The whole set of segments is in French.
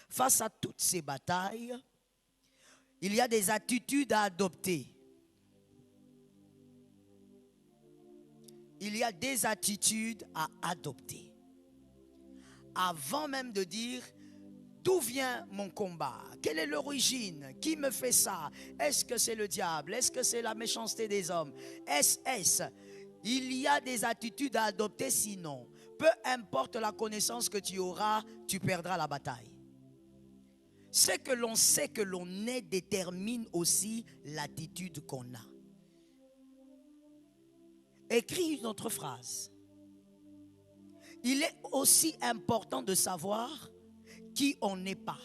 Face à toutes ces batailles, il y a des attitudes à adopter. Il y a des attitudes à adopter. Avant même de dire d'où vient mon combat, quelle est l'origine, qui me fait ça, est-ce que c'est le diable, est-ce que c'est la méchanceté des hommes, est-ce, il y a des attitudes à adopter, sinon, peu importe la connaissance que tu auras, tu perdras la bataille. Ce que l'on sait que l'on est détermine aussi l'attitude qu'on a. Écris une autre phrase. Il est aussi important de savoir qui on n'est pas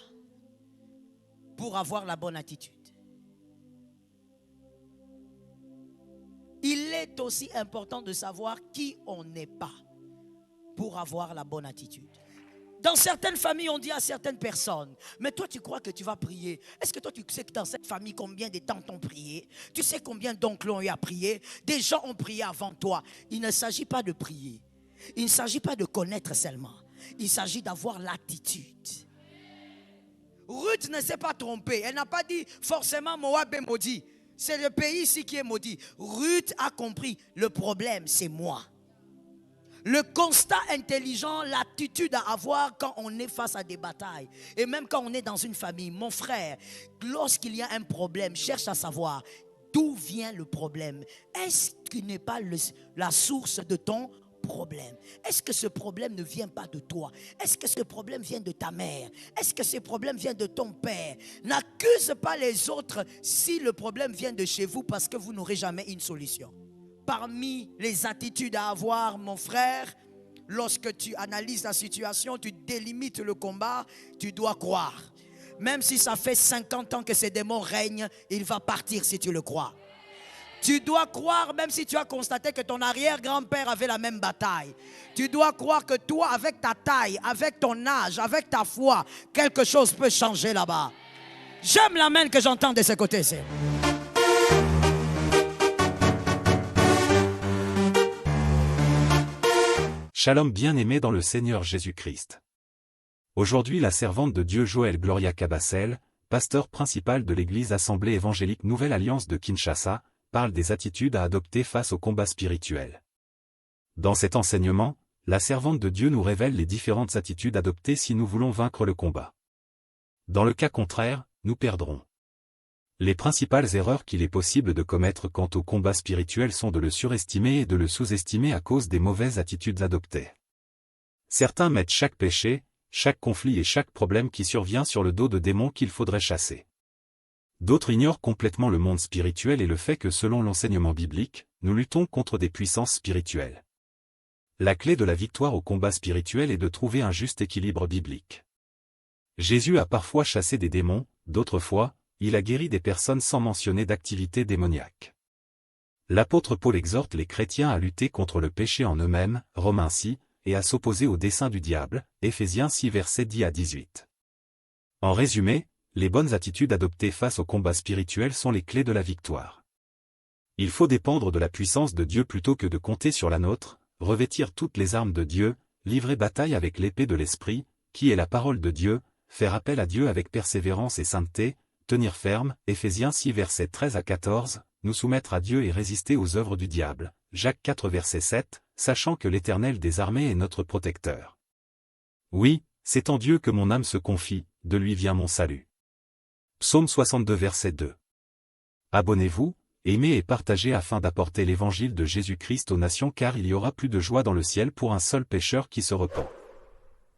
pour avoir la bonne attitude. Il est aussi important de savoir qui on n'est pas pour avoir la bonne attitude. Dans certaines familles, on dit à certaines personnes, mais toi tu crois que tu vas prier. Est-ce que toi tu sais que dans cette famille, combien de temps t'ont prié? Tu sais combien d'oncles ont eu à prier? Des gens ont prié avant toi. Il ne s'agit pas de prier. Il ne s'agit pas de connaître seulement. Il s'agit d'avoir l'attitude. Ruth ne s'est pas trompée. Elle n'a pas dit forcément Moab est maudit. C'est le pays ici qui est maudit. Ruth a compris, le problème c'est moi. Le constat intelligent, l'attitude à avoir quand on est face à des batailles. Et même quand on est dans une famille. Mon frère, lorsqu'il y a un problème, cherche à savoir d'où vient le problème. Est-ce qu'il n'est pas la source de ton problème? Est-ce que ce problème ne vient pas de toi? Est-ce que ce problème vient de ta mère? Est-ce que ce problème vient de ton père? N'accuse pas les autres si le problème vient de chez vous, parce que vous n'aurez jamais une solution. Parmi les attitudes à avoir, mon frère, lorsque tu analyses la situation, tu délimites le combat, tu dois croire. Même si ça fait 50 ans que ces démons règnent, il va partir si tu le crois. Tu dois croire, même si tu as constaté que ton arrière-grand-père avait la même bataille. Tu dois croire que toi, avec ta taille, avec ton âge, avec ta foi, quelque chose peut changer là-bas. J'aime l'amen que j'entends de ce côté-ci. Shalom bien-aimé dans le Seigneur Jésus-Christ. Aujourd'hui, la servante de Dieu Joël Gloria Cabassel, pasteur principal de l'église Assemblée évangélique Nouvelle Alliance de Kinshasa, parle des attitudes à adopter face au combat spirituel. Dans cet enseignement, la servante de Dieu nous révèle les différentes attitudes adoptées si nous voulons vaincre le combat. Dans le cas contraire, nous perdrons. Les principales erreurs qu'il est possible de commettre quant au combat spirituel sont de le surestimer et de le sous-estimer à cause des mauvaises attitudes adoptées. Certains mettent chaque péché, chaque conflit et chaque problème qui survient sur le dos de démons qu'il faudrait chasser. D'autres ignorent complètement le monde spirituel et le fait que selon l'enseignement biblique, nous luttons contre des puissances spirituelles. La clé de la victoire au combat spirituel est de trouver un juste équilibre biblique. Jésus a parfois chassé des démons, d'autres fois, il a guéri des personnes sans mentionner d'activité démoniaque. L'apôtre Paul exhorte les chrétiens à lutter contre le péché en eux-mêmes, Romains 6, et à s'opposer aux desseins du diable, Éphésiens 6 versets 10 à 18. En résumé, les bonnes attitudes adoptées face au combat spirituel sont les clés de la victoire. Il faut dépendre de la puissance de Dieu plutôt que de compter sur la nôtre, revêtir toutes les armes de Dieu, livrer bataille avec l'épée de l'Esprit, qui est la parole de Dieu, faire appel à Dieu avec persévérance et sainteté, tenir ferme, Éphésiens 6 versets 13 à 14, nous soumettre à Dieu et résister aux œuvres du diable, Jacques 4 verset 7, sachant que l'Éternel des armées est notre protecteur. Oui, c'est en Dieu que mon âme se confie, de lui vient mon salut. Psaume 62 verset 2. Abonnez-vous, aimez et partagez afin d'apporter l'évangile de Jésus-Christ aux nations, car il y aura plus de joie dans le ciel pour un seul pécheur qui se repent.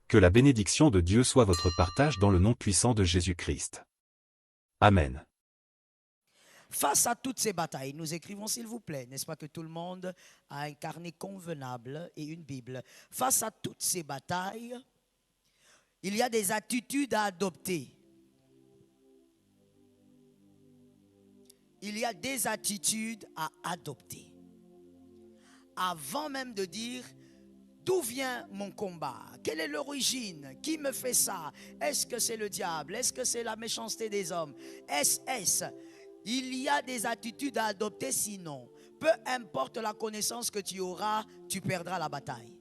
Que la bénédiction de Dieu soit votre partage dans le nom puissant de Jésus-Christ. Amen. Face à toutes ces batailles, nous écrivons s'il vous plaît, n'est-ce pas que tout le monde a un carnet convenable et une Bible. Face à toutes ces batailles, il y a des attitudes à adopter. Il y a des attitudes à adopter. Avant même de dire d'où vient mon combat, quelle est l'origine, qui me fait ça, est-ce que c'est le diable, est-ce que c'est la méchanceté des hommes, est-ce, il y a des attitudes à adopter, sinon, peu importe la connaissance que tu auras, tu perdras la bataille.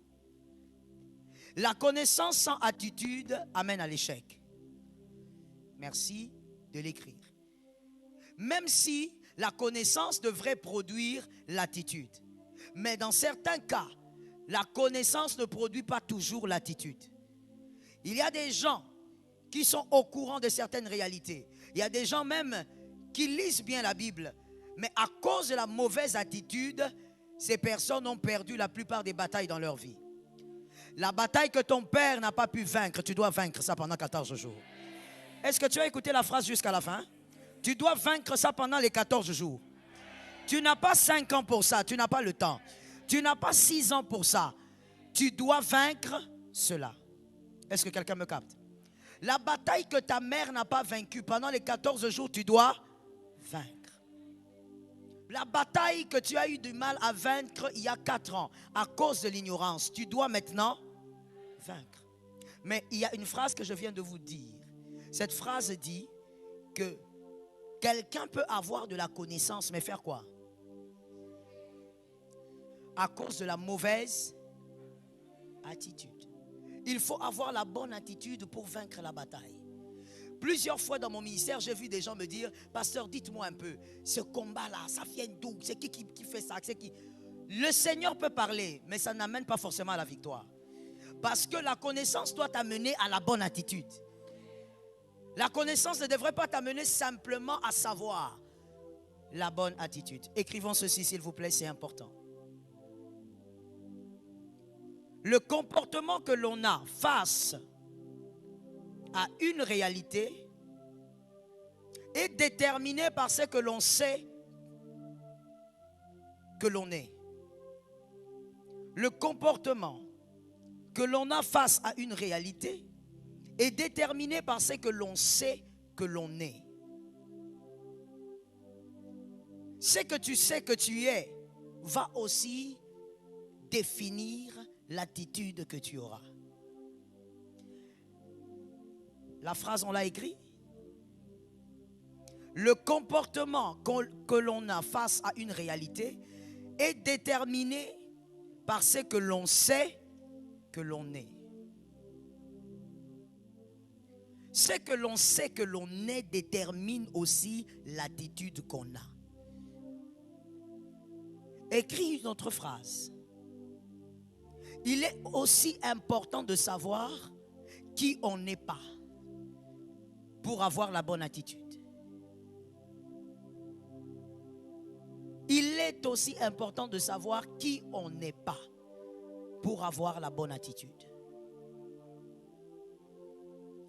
La connaissance sans attitude amène à l'échec. Merci de l'écrire. Même si la connaissance devrait produire l'attitude. Mais dans certains cas, la connaissance ne produit pas toujours l'attitude. Il y a des gens qui sont au courant de certaines réalités. Il y a des gens même qui lisent bien la Bible. Mais à cause de la mauvaise attitude, ces personnes ont perdu la plupart des batailles dans leur vie. La bataille que ton père n'a pas pu vaincre, tu dois vaincre ça pendant 14 jours. Est-ce que tu as écouté la phrase jusqu'à la fin? Tu dois vaincre ça pendant les 14 jours. Tu n'as pas 5 ans pour ça, tu n'as pas le temps. Tu n'as pas 6 ans pour ça. Tu dois vaincre cela. Est-ce que quelqu'un me capte? La bataille que ta mère n'a pas vaincue pendant les 14 jours, tu dois vaincre. La bataille que tu as eu du mal à vaincre il y a 4 ans, à cause de l'ignorance, tu dois maintenant vaincre. Mais il y a une phrase que je viens de vous dire. Cette phrase dit que quelqu'un peut avoir de la connaissance, mais faire quoi? À cause de la mauvaise attitude. Il faut avoir la bonne attitude pour vaincre la bataille. Plusieurs fois dans mon ministère, j'ai vu des gens me dire, pasteur, dites-moi un peu, ce combat-là, ça vient d'où? C'est qui fait ça? C'est qui? Le Seigneur peut parler, mais ça n'amène pas forcément à la victoire. Parce que la connaissance doit t'amener à la bonne attitude. La connaissance ne devrait pas t'amener simplement à savoir la bonne attitude. Écrivons ceci, s'il vous plaît, c'est important. Le comportement que l'on a face à une réalité est déterminé par ce que l'on sait que l'on est. Le comportement que l'on a face à une réalité est déterminé par ce que l'on sait que l'on est. Ce que tu sais que tu es va aussi définir l'attitude que tu auras. La phrase, on l'a écrit. Le comportement que l'on a face à une réalité est déterminé par ce que l'on sait que l'on est. Ce que l'on sait que l'on est détermine aussi l'attitude qu'on a. Écris une autre phrase. Il est aussi important de savoir qui on n'est pas pour avoir la bonne attitude. Il est aussi important de savoir qui on n'est pas pour avoir la bonne attitude.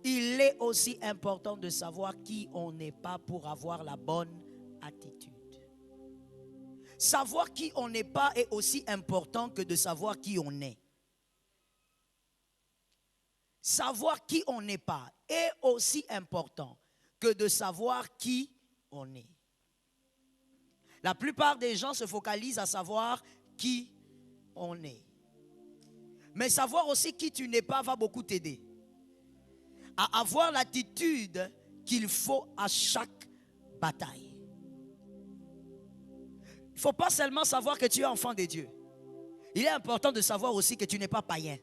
Il est aussi important de savoir qui on n'est pas pour avoir la bonne attitude. Savoir qui on n'est pas est aussi important que de savoir qui on est. Savoir qui on n'est pas est aussi important que de savoir qui on est. La plupart des gens se focalisent à savoir qui on est. Mais savoir aussi qui tu n'es pas va beaucoup t'aider à avoir l'attitude qu'il faut à chaque bataille. Il ne faut pas seulement savoir que tu es enfant de Dieu. Il est important de savoir aussi que tu n'es pas païen.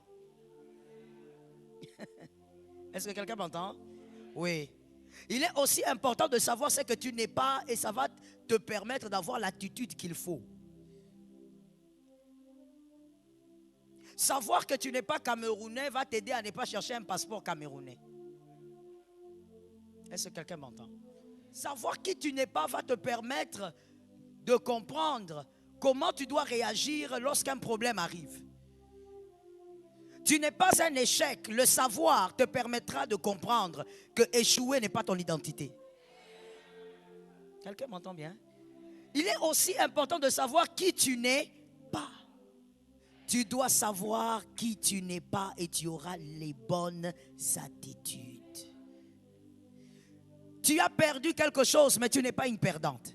Est-ce que quelqu'un m'entend? Oui. Il est aussi important de savoir ce que tu n'es pas et ça va te permettre d'avoir l'attitude qu'il faut. Savoir que tu n'es pas camerounais va t'aider à ne pas chercher un passeport camerounais. Est-ce que quelqu'un m'entend? Savoir qui tu n'es pas va te permettre de comprendre comment tu dois réagir lorsqu'un problème arrive. Tu n'es pas un échec. Le savoir te permettra de comprendre que échouer n'est pas ton identité. Quelqu'un m'entend bien? Il est aussi important de savoir qui tu n'es pas. Tu dois savoir qui tu n'es pas et tu auras les bonnes attitudes. Tu as perdu quelque chose, mais tu n'es pas une perdante.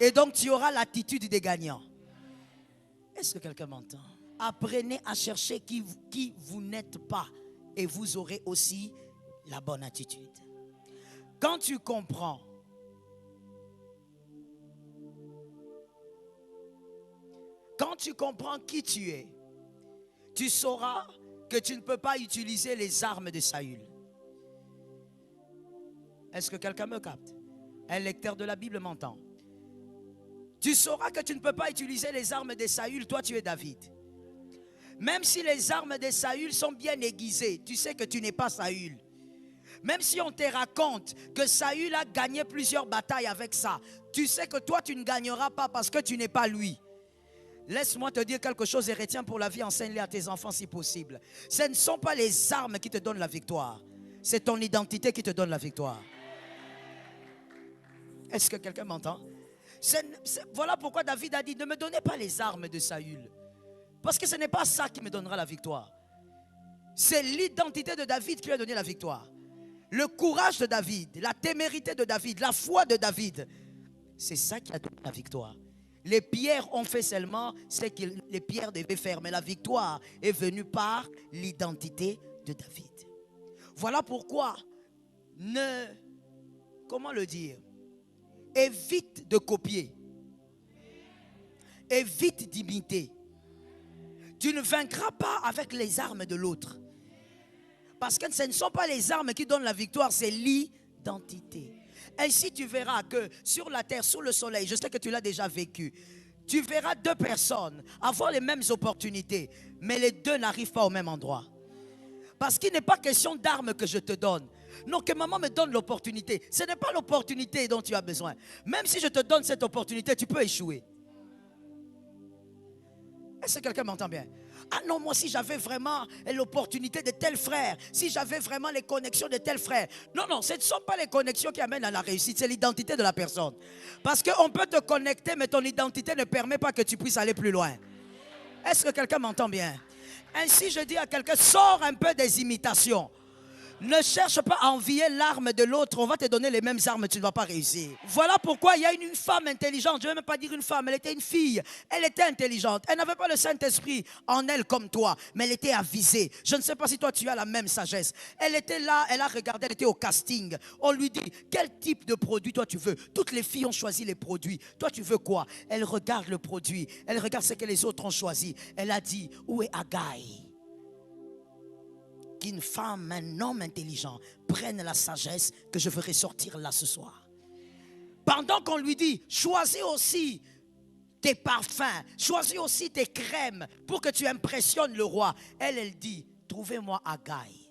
Et donc tu auras l'attitude des gagnants. Est-ce que quelqu'un m'entend? Apprenez à chercher qui vous n'êtes pas et vous aurez aussi la bonne attitude. Quand tu comprends qui tu es, tu sauras que tu ne peux pas utiliser les armes de Saül. Est-ce que quelqu'un me capte? Un lecteur de la Bible m'entend. Tu sauras que tu ne peux pas utiliser les armes de Saül, toi tu es David. Même si les armes de Saül sont bien aiguisées, tu sais que tu n'es pas Saül. Même si on te raconte que Saül a gagné plusieurs batailles avec ça, tu sais que toi tu ne gagneras pas parce que tu n'es pas lui. Laisse-moi te dire quelque chose et retiens pour la vie, enseigne-les à tes enfants si possible. Ce ne sont pas les armes qui te donnent la victoire, c'est ton identité qui te donne la victoire. Est-ce que quelqu'un m'entend? Voilà pourquoi David a dit, ne me donnez pas les armes de Saül. Parce que ce n'est pas ça qui me donnera la victoire. C'est l'identité de David qui lui a donné la victoire. Le courage de David, la témérité de David, la foi de David. C'est ça qui a donné la victoire. Les pierres ont fait seulement ce que les pierres devaient faire. Mais la victoire est venue par l'identité de David. Voilà pourquoi comment le dire? Évite de copier. Évite d'imiter. Tu ne vaincras pas avec les armes de l'autre. Parce que ce ne sont pas les armes qui donnent la victoire, c'est l'identité. Ainsi tu verras que sur la terre, sous le soleil, je sais que tu l'as déjà vécu, tu verras deux personnes avoir les mêmes opportunités, mais les deux n'arrivent pas au même endroit. Parce qu'il n'est pas question d'armes que je te donne. Non, que maman me donne l'opportunité. Ce n'est pas l'opportunité dont tu as besoin. Même si je te donne cette opportunité, tu peux échouer. Est-ce que quelqu'un m'entend bien? Ah non, moi si j'avais vraiment l'opportunité de tel frère, si j'avais vraiment les connexions de tel frère. Non, non, ce ne sont pas les connexions qui amènent à la réussite, c'est l'identité de la personne. Parce qu'on peut te connecter, mais ton identité ne permet pas que tu puisses aller plus loin. Est-ce que quelqu'un m'entend bien? Ainsi, je dis à quelqu'un, sors un peu des imitations. Ne cherche pas à envier l'arme de l'autre. On va te donner les mêmes armes, tu ne vas pas réussir. Voilà pourquoi il y a une femme intelligente. Je ne vais même pas dire une femme, elle était une fille. Elle était intelligente. Elle n'avait pas le Saint-Esprit en elle comme toi, mais elle était avisée. Je ne sais pas si toi tu as la même sagesse. Elle était là, elle a regardé, elle était au casting. On lui dit, quel type de produit toi tu veux? Toutes les filles ont choisi les produits. Toi tu veux quoi? Elle regarde le produit. Elle regarde ce que les autres ont choisi. Elle a dit, où est Agaï? Qu'une femme, un homme intelligent prenne la sagesse que je ferai sortir là ce soir. Pendant qu'on lui dit, choisis aussi tes parfums, choisis aussi tes crèmes pour que tu impressionnes le roi. Elle dit, trouvez-moi Agaï.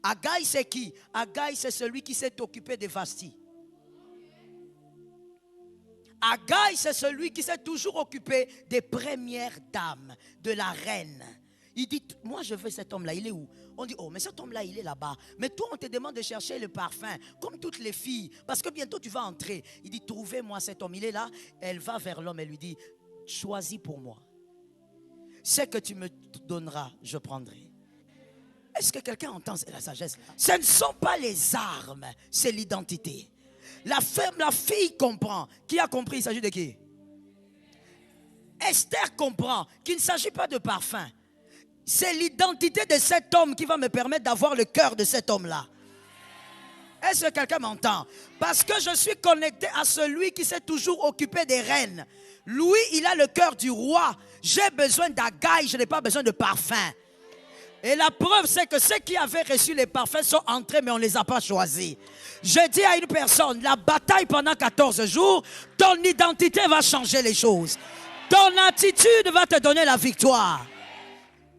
Agaï c'est qui? Agaï c'est celui qui s'est occupé de Vasti. Agaï c'est celui qui s'est toujours occupé des premières dames, de la reine. Il dit, moi je veux cet homme-là, il est où? On dit, oh mais cet homme-là il est là-bas. Mais toi on te demande de chercher le parfum, comme toutes les filles, parce que bientôt tu vas entrer. Il dit, trouvez-moi cet homme, il est là. Elle va vers l'homme et lui dit, choisis pour moi. Ce que tu me donneras, je prendrai. Est-ce que quelqu'un entend la sagesse? Ce ne sont pas les armes, c'est l'identité. La femme, la fille comprend. Qui a compris? Il s'agit de qui? Esther comprend qu'il ne s'agit pas de parfum. C'est l'identité de cet homme qui va me permettre d'avoir le cœur de cet homme-là. Est-ce que quelqu'un m'entend? Parce que je suis connecté à celui qui s'est toujours occupé des reines. Lui, il a le cœur du roi. J'ai besoin d'Agaï, je n'ai pas besoin de parfum. Et la preuve, c'est que ceux qui avaient reçu les parfums sont entrés, mais on ne les a pas choisis. Je dis à une personne, la bataille pendant 14 jours, ton identité va changer les choses. Ton attitude va te donner la victoire.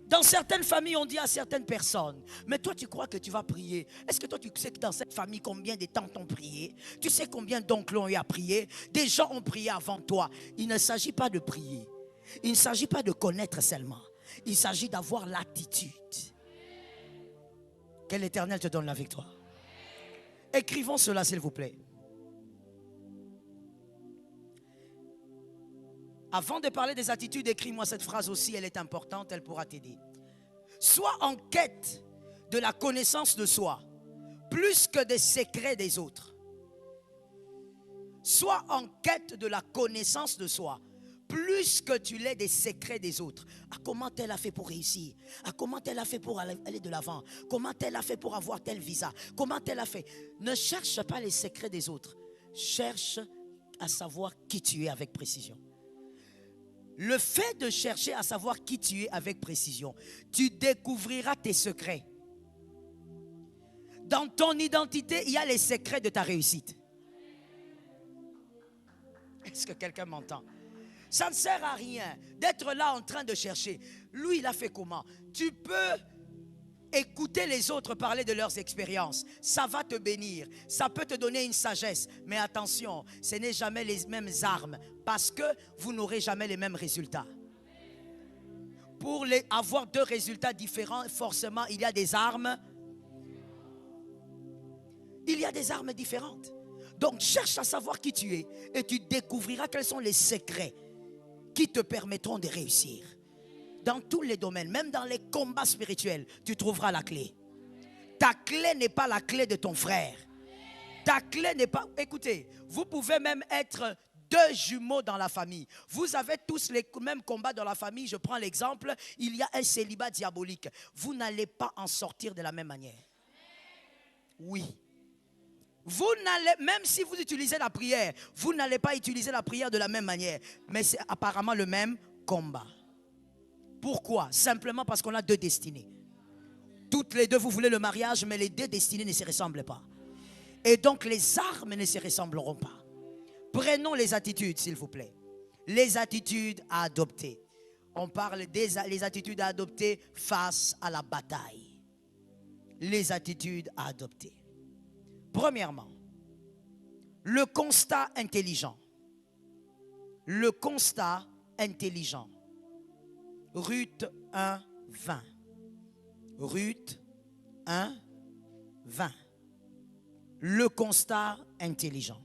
Dans certaines familles, on dit à certaines personnes, mais toi tu crois que tu vas prier. Est-ce que toi tu sais que dans cette famille, combien de temps t'ont prié? Tu sais combien d'oncles ont eu à prier? Des gens ont prié avant toi. Il ne s'agit pas de prier. Il ne s'agit pas de connaître seulement. Il s'agit d'avoir l'attitude. Que l'Éternel te donne la victoire. Écrivons cela s'il vous plaît. Avant de parler des attitudes, écris-moi cette phrase aussi, elle est importante, elle pourra t'aider. Sois en quête de la connaissance de soi, plus que des secrets des autres. Sois en quête de la connaissance de soi, plus que tu l'aies des secrets des autres. Ah, comment elle a fait pour réussir? Ah, comment elle a fait pour aller de l'avant? Comment elle a fait pour avoir tel visa? Comment elle a fait? Ne cherche pas les secrets des autres. Cherche à savoir qui tu es avec précision. Le fait de chercher à savoir qui tu es avec précision, tu découvriras tes secrets. Dans ton identité, il y a les secrets de ta réussite. Est-ce que quelqu'un m'entend? Ça ne sert à rien d'être là en train de chercher. Lui, il a fait comment? Tu peux écouter les autres parler de leurs expériences. Ça va te bénir. Ça peut te donner une sagesse. Mais attention, ce n'est jamais les mêmes armes parce que vous n'aurez jamais les mêmes résultats. Pour avoir deux résultats différents, forcément, il y a des armes. Il y a des armes différentes. Donc, cherche à savoir qui tu es et tu découvriras quels sont les secrets qui te permettront de réussir. Dans tous les domaines, même dans les combats spirituels, tu trouveras la clé. Ta clé n'est pas la clé de ton frère. Ta clé n'est pas... Écoutez, vous pouvez même être deux jumeaux dans la famille. Vous avez tous les mêmes combats dans la famille. Je prends l'exemple, il y a un célibat diabolique. Vous n'allez pas en sortir de la même manière. Oui. Vous n'allez, même si vous utilisez la prière, vous n'allez pas utiliser la prière de la même manière. Mais c'est apparemment le même combat. Pourquoi? Simplement parce qu'on a deux destinées. Toutes les deux, vous voulez le mariage, mais les deux destinées ne se ressemblent pas. Et donc, les armes ne se ressembleront pas. Prenons les attitudes, s'il vous plaît. Les attitudes à adopter. On parle des attitudes à adopter face à la bataille. Les attitudes à adopter. Premièrement, le constat intelligent. Le constat intelligent. Ruth 1, 20. Ruth 1, 20. Le constat intelligent.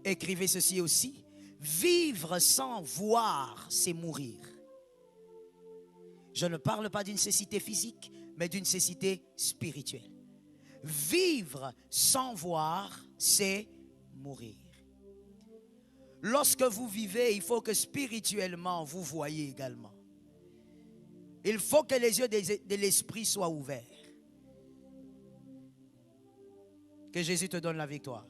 Écrivez ceci aussi. Vivre sans voir, c'est mourir. Je ne parle pas d'une cécité physique, mais d'une cécité spirituelle. Vivre sans voir, c'est mourir. Lorsque vous vivez, il faut que spirituellement, vous voyez également. Il faut que les yeux de l'esprit soient ouverts. Que Jésus te donne la victoire.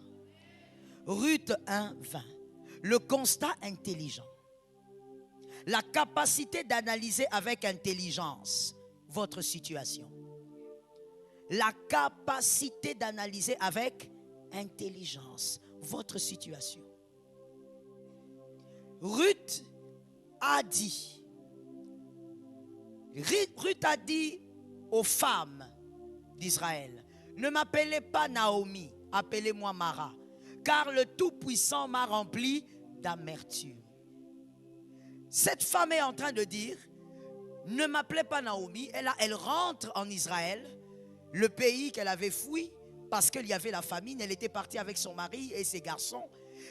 Ruth 1, 20. Le constat intelligent. La capacité d'analyser avec intelligence votre situation. La capacité d'analyser avec intelligence votre situation. Ruth a dit aux femmes d'Israël, ne m'appelez pas Naomi, appelez-moi Mara, car le Tout-Puissant m'a rempli d'amertume. Cette femme est en train de dire, ne m'appelez pas Naomi. Elle rentre en Israël, le pays qu'elle avait fui parce qu'il y avait la famine. Elle était partie avec son mari et ses garçons.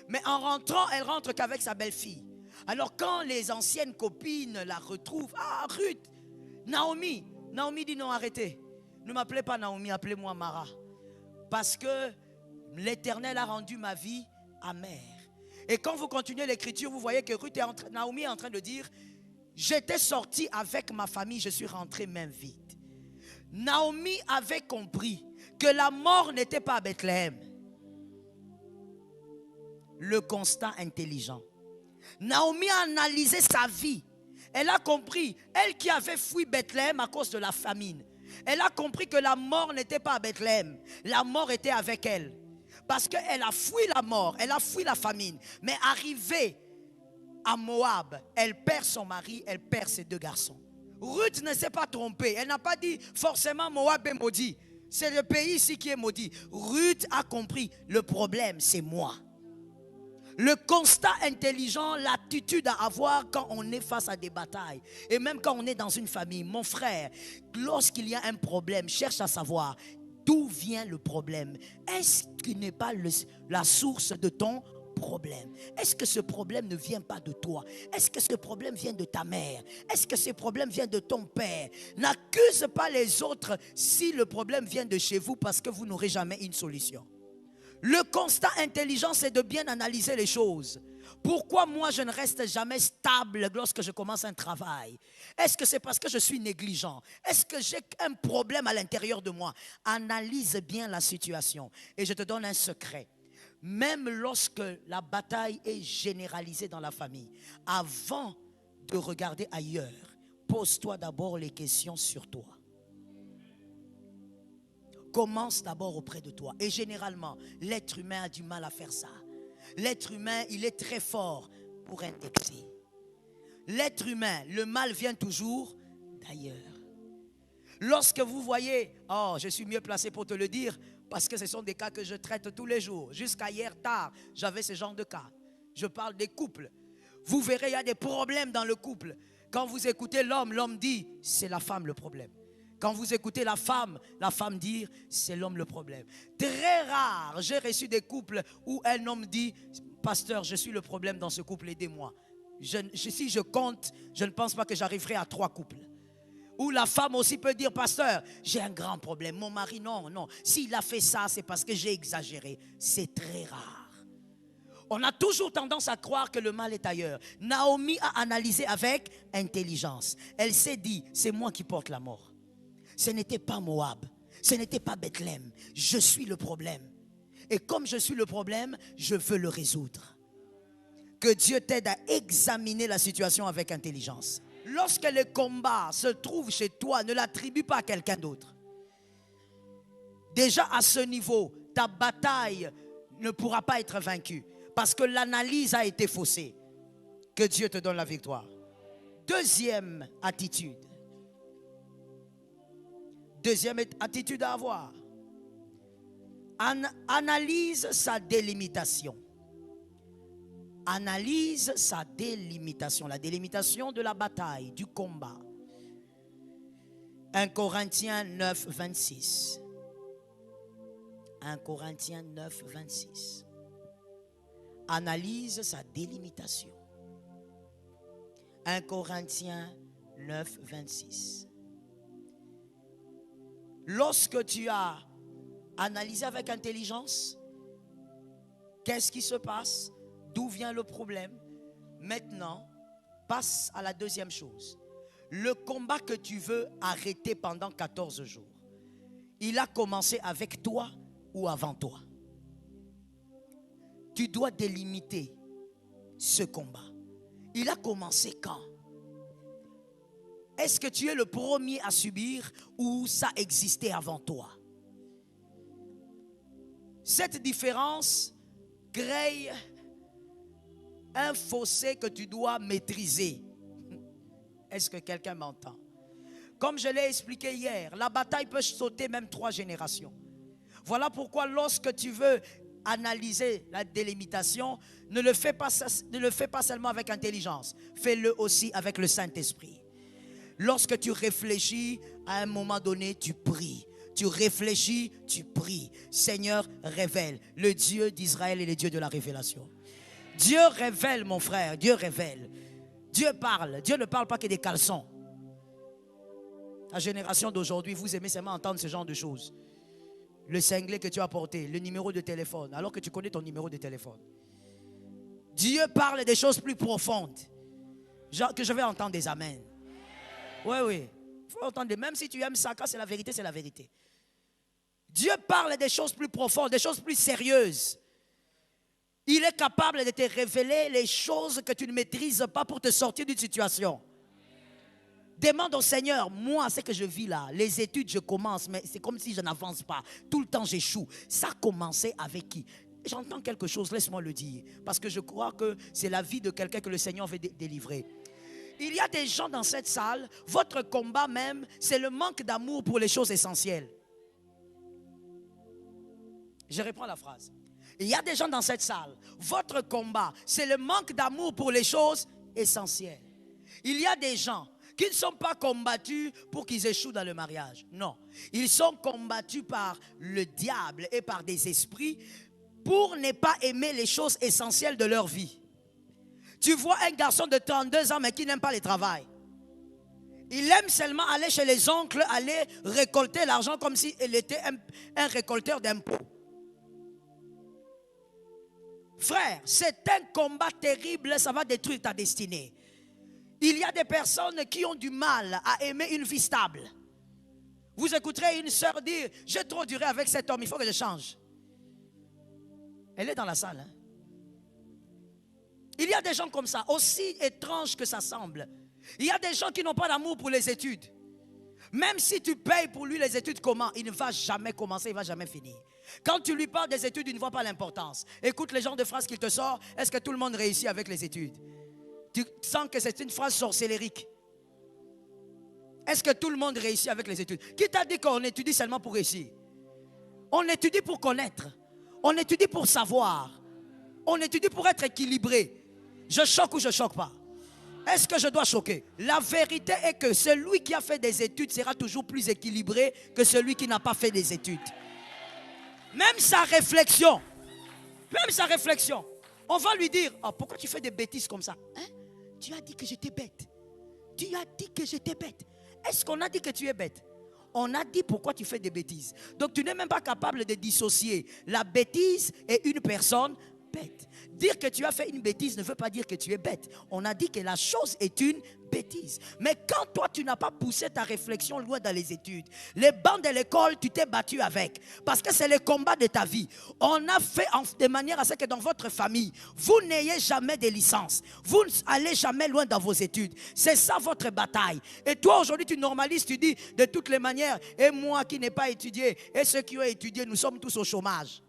Mais en rentrant, elle rentre qu'avec sa belle-fille. Alors quand les anciennes copines la retrouvent, ah Ruth, Naomi dit non, arrêtez. Ne m'appelez pas Naomi, appelez-moi Mara. Parce que l'Éternel a rendu ma vie amère. Et quand vous continuez l'écriture, vous voyez que Naomi est en train de dire, j'étais sortie avec ma famille, je suis rentrée même vite. Naomi avait compris que la mort n'était pas à Bethléem. Le constat intelligent. Naomi a analysé sa vie. Elle a compris, elle qui avait fui Bethléem à cause de la famine. Elle a compris que la mort n'était pas à Bethléem. La mort était avec elle. Parce qu'elle a fui la mort, elle a fui la famine. Mais arrivée à Moab, elle perd son mari, elle perd ses deux garçons. Ruth ne s'est pas trompée. Elle n'a pas dit forcément Moab est maudit. C'est le pays ici qui est maudit. Ruth a compris, le problème c'est moi. Le constat intelligent, l'attitude à avoir quand on est face à des batailles. Et même quand on est dans une famille. Mon frère, lorsqu'il y a un problème, cherche à savoir d'où vient le problème. Est-ce qu'il n'est pas la source de ton problème? Est-ce que ce problème ne vient pas de toi? Est-ce que ce problème vient de ta mère? Est-ce que ce problème vient de ton père? N'accuse pas les autres si le problème vient de chez vous, parce que vous n'aurez jamais une solution. Le constat intelligent, c'est de bien analyser les choses. Pourquoi moi je ne reste jamais stable lorsque je commence un travail? Est-ce que c'est parce que je suis négligent? Est-ce que j'ai un problème à l'intérieur de moi? Analyse bien la situation. Et je te donne un secret. Même lorsque la bataille est généralisée dans la famille, avant de regarder ailleurs, pose-toi d'abord les questions sur toi. Commence d'abord auprès de toi. Et généralement, l'être humain a du mal à faire ça. L'être humain, il est très fort pour indexer. L'être humain, le mal vient toujours d'ailleurs. Lorsque vous voyez, oh, je suis mieux placé pour te le dire, parce que ce sont des cas que je traite tous les jours. Jusqu'à hier tard, j'avais ce genre de cas. Je parle des couples. Vous verrez, il y a des problèmes dans le couple. Quand vous écoutez l'homme, l'homme dit, c'est la femme le problème. Quand vous écoutez la femme dire, c'est l'homme le problème. Très rare, j'ai reçu des couples où un homme dit, pasteur, je suis le problème dans ce couple, aidez-moi. Si je compte, je ne pense pas que j'arriverai à 3 couples. Ou la femme aussi peut dire, pasteur, j'ai un grand problème. Mon mari, non. S'il a fait ça, c'est parce que j'ai exagéré. C'est très rare. On a toujours tendance à croire que le mal est ailleurs. Naomi a analysé avec intelligence. Elle s'est dit, c'est moi qui porte la mort. Ce n'était pas Moab. Ce n'était pas Bethléem. Je suis le problème. Et comme je suis le problème, je veux le résoudre. Que Dieu t'aide à examiner la situation avec intelligence. Lorsque le combat se trouve chez toi, ne l'attribue pas à quelqu'un d'autre. Déjà à ce niveau, ta bataille ne pourra pas être vaincue parce que l'analyse a été faussée. Que Dieu te donne la victoire. Deuxième attitude. Deuxième attitude à avoir. Analyse sa délimitation. Analyse sa délimitation, la délimitation de la bataille, du combat. 1 Corinthiens 9, 26. 1 Corinthiens 9, 26. Analyse sa délimitation. 1 Corinthiens 9, 26. Lorsque tu as analysé avec intelligence, qu'est-ce qui se passe? D'où vient le problème? Maintenant, passe à la deuxième chose. Le combat que tu veux arrêter pendant 14 jours, il a commencé avec toi ou avant toi? Tu dois délimiter ce combat. Il a commencé quand? Est-ce que tu es le premier à subir ou ça existait avant toi? Cette différence crée un fossé que tu dois maîtriser. Est-ce que quelqu'un m'entend? Comme je l'ai expliqué hier, la bataille peut sauter même 3 générations. Voilà pourquoi lorsque tu veux analyser la délimitation, ne le fais pas seulement avec intelligence, fais-le aussi avec le Saint-Esprit. Lorsque tu réfléchis, à un moment donné, tu pries. Tu réfléchis, tu pries. Seigneur, révèle. Le Dieu d'Israël est le Dieu de la révélation. Dieu révèle, mon frère, Dieu révèle. Dieu parle. Dieu ne parle pas que des caleçons. La génération d'aujourd'hui, vous aimez seulement entendre ce genre de choses. Le cinglé que tu as porté, le numéro de téléphone, alors que tu connais ton numéro de téléphone. Dieu parle des choses plus profondes. Genre que je vais entendre des amens. Oui. Il faut entendre, même si tu aimes ça, quand c'est la vérité, c'est la vérité. Dieu parle des choses plus profondes, des choses plus sérieuses. Il est capable de te révéler les choses que tu ne maîtrises pas pour te sortir d'une situation. Demande au Seigneur, moi, ce que je vis là, les études, je commence, mais c'est comme si je n'avance pas. Tout le temps, j'échoue. Ça a commencé avec qui? J'entends quelque chose, laisse-moi le dire. Parce que je crois que c'est la vie de quelqu'un que le Seigneur veut délivrer. Il y a des gens dans cette salle, votre combat même, c'est le manque d'amour pour les choses essentielles. Je reprends la phrase. Il y a des gens dans cette salle, votre combat, c'est le manque d'amour pour les choses essentielles. Il y a des gens qui ne sont pas combattus pour qu'ils échouent dans le mariage. Non, ils sont combattus par le diable et par des esprits pour ne pas aimer les choses essentielles de leur vie. Tu vois un garçon de 32 ans mais qui n'aime pas le travail. Il aime seulement aller chez les oncles, aller récolter l'argent comme s'il était un récolteur d'impôts. Frère, c'est un combat terrible, ça va détruire ta destinée. Il y a des personnes qui ont du mal à aimer une vie stable. Vous écouterez une sœur dire, j'ai trop duré avec cet homme, il faut que je change. Elle est dans la salle. Il y a des gens comme ça, aussi étranges que ça semble. Il y a des gens qui n'ont pas d'amour pour les études. Même si tu payes pour lui les études, comment? Il ne va jamais commencer, il ne va jamais finir. Quand tu lui parles des études, il ne voit pas l'importance. Écoute les genres de phrases qu'il te sort. Est-ce que tout le monde réussit avec les études? Tu sens que c'est une phrase sorcellérique. Est-ce que tout le monde réussit avec les études? Qui t'a dit qu'on étudie seulement pour réussir? On étudie pour connaître. On étudie pour savoir. On étudie pour être équilibré. Je choque ou je choque pas? Est-ce que je dois choquer? La vérité est que celui qui a fait des études sera toujours plus équilibré que celui qui n'a pas fait des études. Même sa réflexion, on va lui dire, oh, pourquoi tu fais des bêtises comme ça? Hein? Tu as dit que j'étais bête. Tu as dit que j'étais bête. Est-ce qu'on a dit que tu es bête? On a dit pourquoi tu fais des bêtises. Donc tu n'es même pas capable de dissocier la bêtise et une personne bête. Dire que tu as fait une bêtise ne veut pas dire que tu es bête. On a dit que la chose est une bêtise. Mais quand toi tu n'as pas poussé ta réflexion loin dans les études, les bancs de l'école tu t'es battu avec, parce que c'est le combat de ta vie. On a fait de manière à ce que dans votre famille vous n'ayez jamais de licence, vous n'allez jamais loin dans vos études. C'est ça votre bataille. Et toi aujourd'hui tu normalises, tu dis de toutes les manières, et moi qui n'ai pas étudié et ceux qui ont étudié, nous sommes tous au chômage.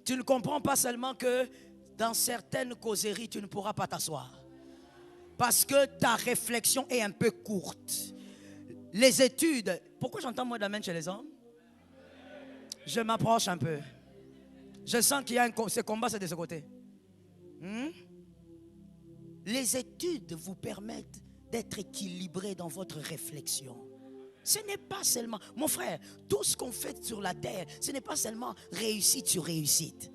Tu ne comprends pas seulement que dans certaines causeries, tu ne pourras pas t'asseoir. Parce que ta réflexion est un peu courte. Les études, pourquoi j'entends moins d'amen chez les hommes? Je m'approche un peu. Je sens qu'il y a ce combat, c'est de ce côté. Les études vous permettent d'être équilibré dans votre réflexion. Ce n'est pas seulement, mon frère, tout ce qu'on fait sur la terre, ce n'est pas seulement réussite sur réussite.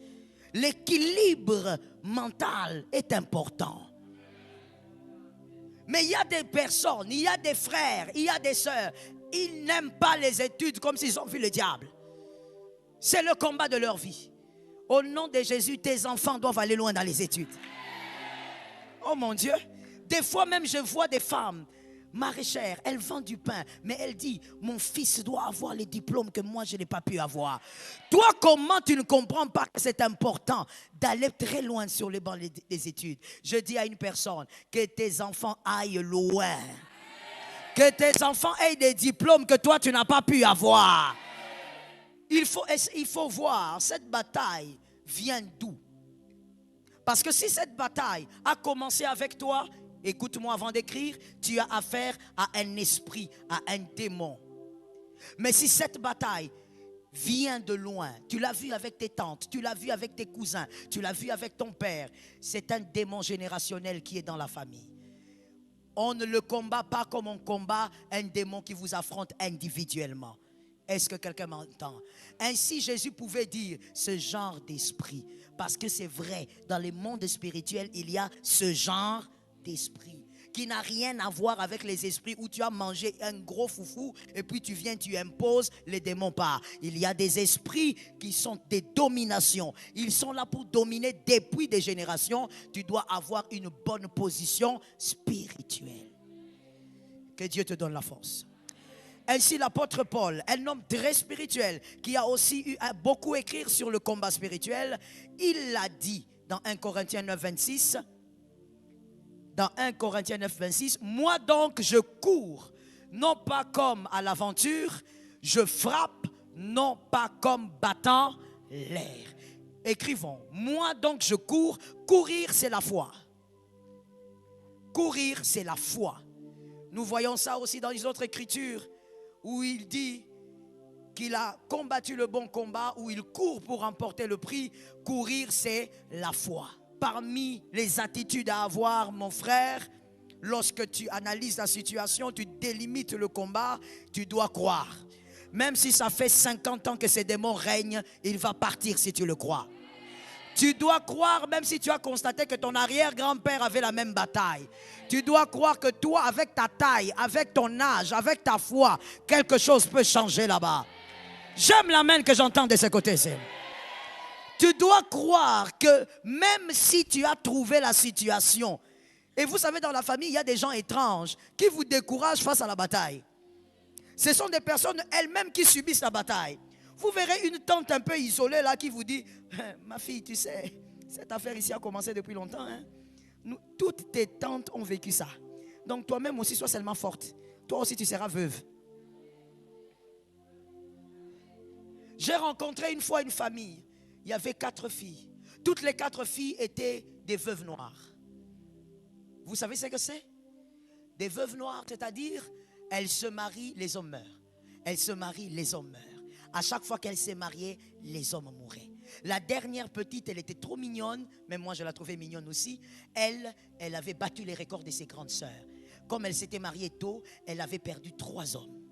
L'équilibre mental est important. Mais il y a des personnes, il y a des frères, il y a des sœurs, ils n'aiment pas les études comme s'ils ont vu le diable. C'est le combat de leur vie. Au nom de Jésus, tes enfants doivent aller loin dans les études. Oh mon Dieu, des fois même je vois des femmes maraîchère, elle vend du pain, mais elle dit, mon fils doit avoir les diplômes que moi je n'ai pas pu avoir. Toi, comment tu ne comprends pas que c'est important d'aller très loin sur les bancs des études? Je dis à une personne, que tes enfants aillent loin. Que tes enfants aient des diplômes que toi tu n'as pas pu avoir. Il faut voir, cette bataille vient d'où? Parce que si cette bataille a commencé avec toi, écoute-moi avant d'écrire, tu as affaire à un esprit, à un démon. Mais si cette bataille vient de loin, tu l'as vu avec tes tantes, tu l'as vu avec tes cousins, tu l'as vu avec ton père, c'est un démon générationnel qui est dans la famille. On ne le combat pas comme on combat un démon qui vous affronte individuellement. Est-ce que quelqu'un m'entend? Ainsi Jésus pouvait dire ce genre d'esprit, parce que c'est vrai, dans le monde spirituel il y a ce genre d'esprit qui n'a rien à voir avec les esprits où tu as mangé un gros foufou et puis tu viens, tu imposes, les démons partent. Il y a des esprits qui sont des dominations. Ils sont là pour dominer depuis des générations. Tu dois avoir une bonne position spirituelle. Que Dieu te donne la force. Ainsi l'apôtre Paul, un homme très spirituel qui a aussi eu beaucoup écrit sur le combat spirituel, il l'a dit dans 1 Corinthiens 9, 26. Dans 1 Corinthiens 9, 26, moi donc je cours, non pas comme à l'aventure, je frappe, non pas comme battant l'air. Écrivons, moi donc je cours, courir c'est la foi. Courir c'est la foi. Nous voyons ça aussi dans les autres écritures où il dit qu'il a combattu le bon combat, où il court pour remporter le prix. Courir c'est la foi. Parmi les attitudes à avoir, mon frère, lorsque tu analyses la situation, tu délimites le combat, tu dois croire. Même si ça fait 50 ans que ces démons règnent, il va partir si tu le crois. Tu dois croire même si tu as constaté que ton arrière-grand-père avait la même bataille. Tu dois croire que toi, avec ta taille, avec ton âge, avec ta foi, quelque chose peut changer là-bas. J'aime l'amen que j'entends de ce côté-ci. Tu dois croire que même si tu as trouvé la situation, et vous savez dans la famille il y a des gens étranges qui vous découragent face à la bataille. Ce sont des personnes elles-mêmes qui subissent la bataille. Vous verrez une tante un peu isolée là qui vous dit, ma fille tu sais, cette affaire ici a commencé depuis longtemps. Hein? Toutes tes tantes ont vécu ça. Donc toi-même aussi, sois seulement forte. Toi aussi, tu seras veuve. J'ai rencontré une fois une famille. Il y avait 4 filles. Toutes les 4 filles étaient des veuves noires. Vous savez ce que c'est? Des veuves noires, c'est-à-dire, elles se marient, les hommes meurent. Elles se marient, les hommes meurent. À chaque fois qu'elles s'est mariées, les hommes mouraient. La dernière petite, elle était trop mignonne, mais moi je la trouvais mignonne aussi. Elle avait battu les records de ses grandes sœurs. Comme elle s'était mariée tôt, elle avait perdu 3 hommes.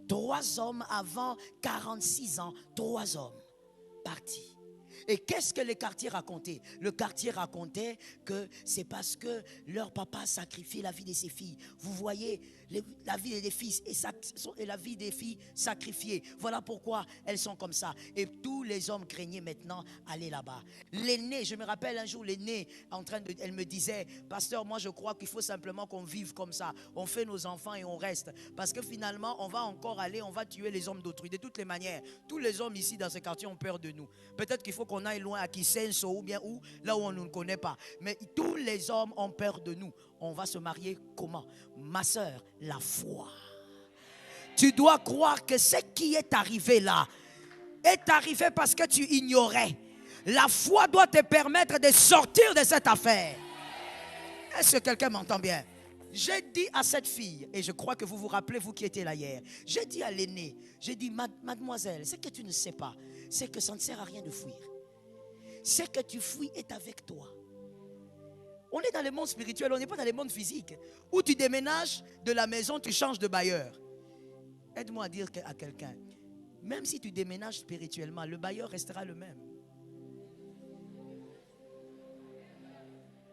3 hommes avant 46 ans, 3 hommes partis. Et qu'est-ce que le quartier racontait? Le quartier racontait que c'est parce que leur papa a sacrifié la vie de ses filles. Vous voyez, la vie des fils et la vie des filles sacrifiées. Voilà pourquoi elles sont comme ça. Et tous les hommes craignaient maintenant aller là-bas. L'aînée, je me rappelle un jour, l'aînée, elle me disait, pasteur, moi je crois qu'il faut simplement qu'on vive comme ça. On fait nos enfants et on reste. Parce que finalement, on va encore aller, on va tuer les hommes d'autrui. De toutes les manières, tous les hommes ici dans ce quartier ont peur de nous. Peut-être qu'il faut qu'on aille loin à Kisenso ou bien où, là où on ne nous connaît pas. Mais tous les hommes ont peur de nous. On va se marier comment? Ma soeur, la foi. Tu dois croire que ce qui est arrivé là est arrivé parce que tu ignorais. La foi doit te permettre de sortir de cette affaire. Est-ce que quelqu'un m'entend bien? J'ai dit à cette fille, et je crois que vous vous rappelez, vous qui étiez là hier, j'ai dit à l'aînée, j'ai dit, mademoiselle, ce que tu ne sais pas, c'est que ça ne sert à rien de fuir. Ce que tu fuis est avec toi. On est dans le monde spirituel, on n'est pas dans le monde physique. Où tu déménages de la maison, tu changes de bailleur. Aide-moi à dire à quelqu'un, même si tu déménages spirituellement, le bailleur restera le même.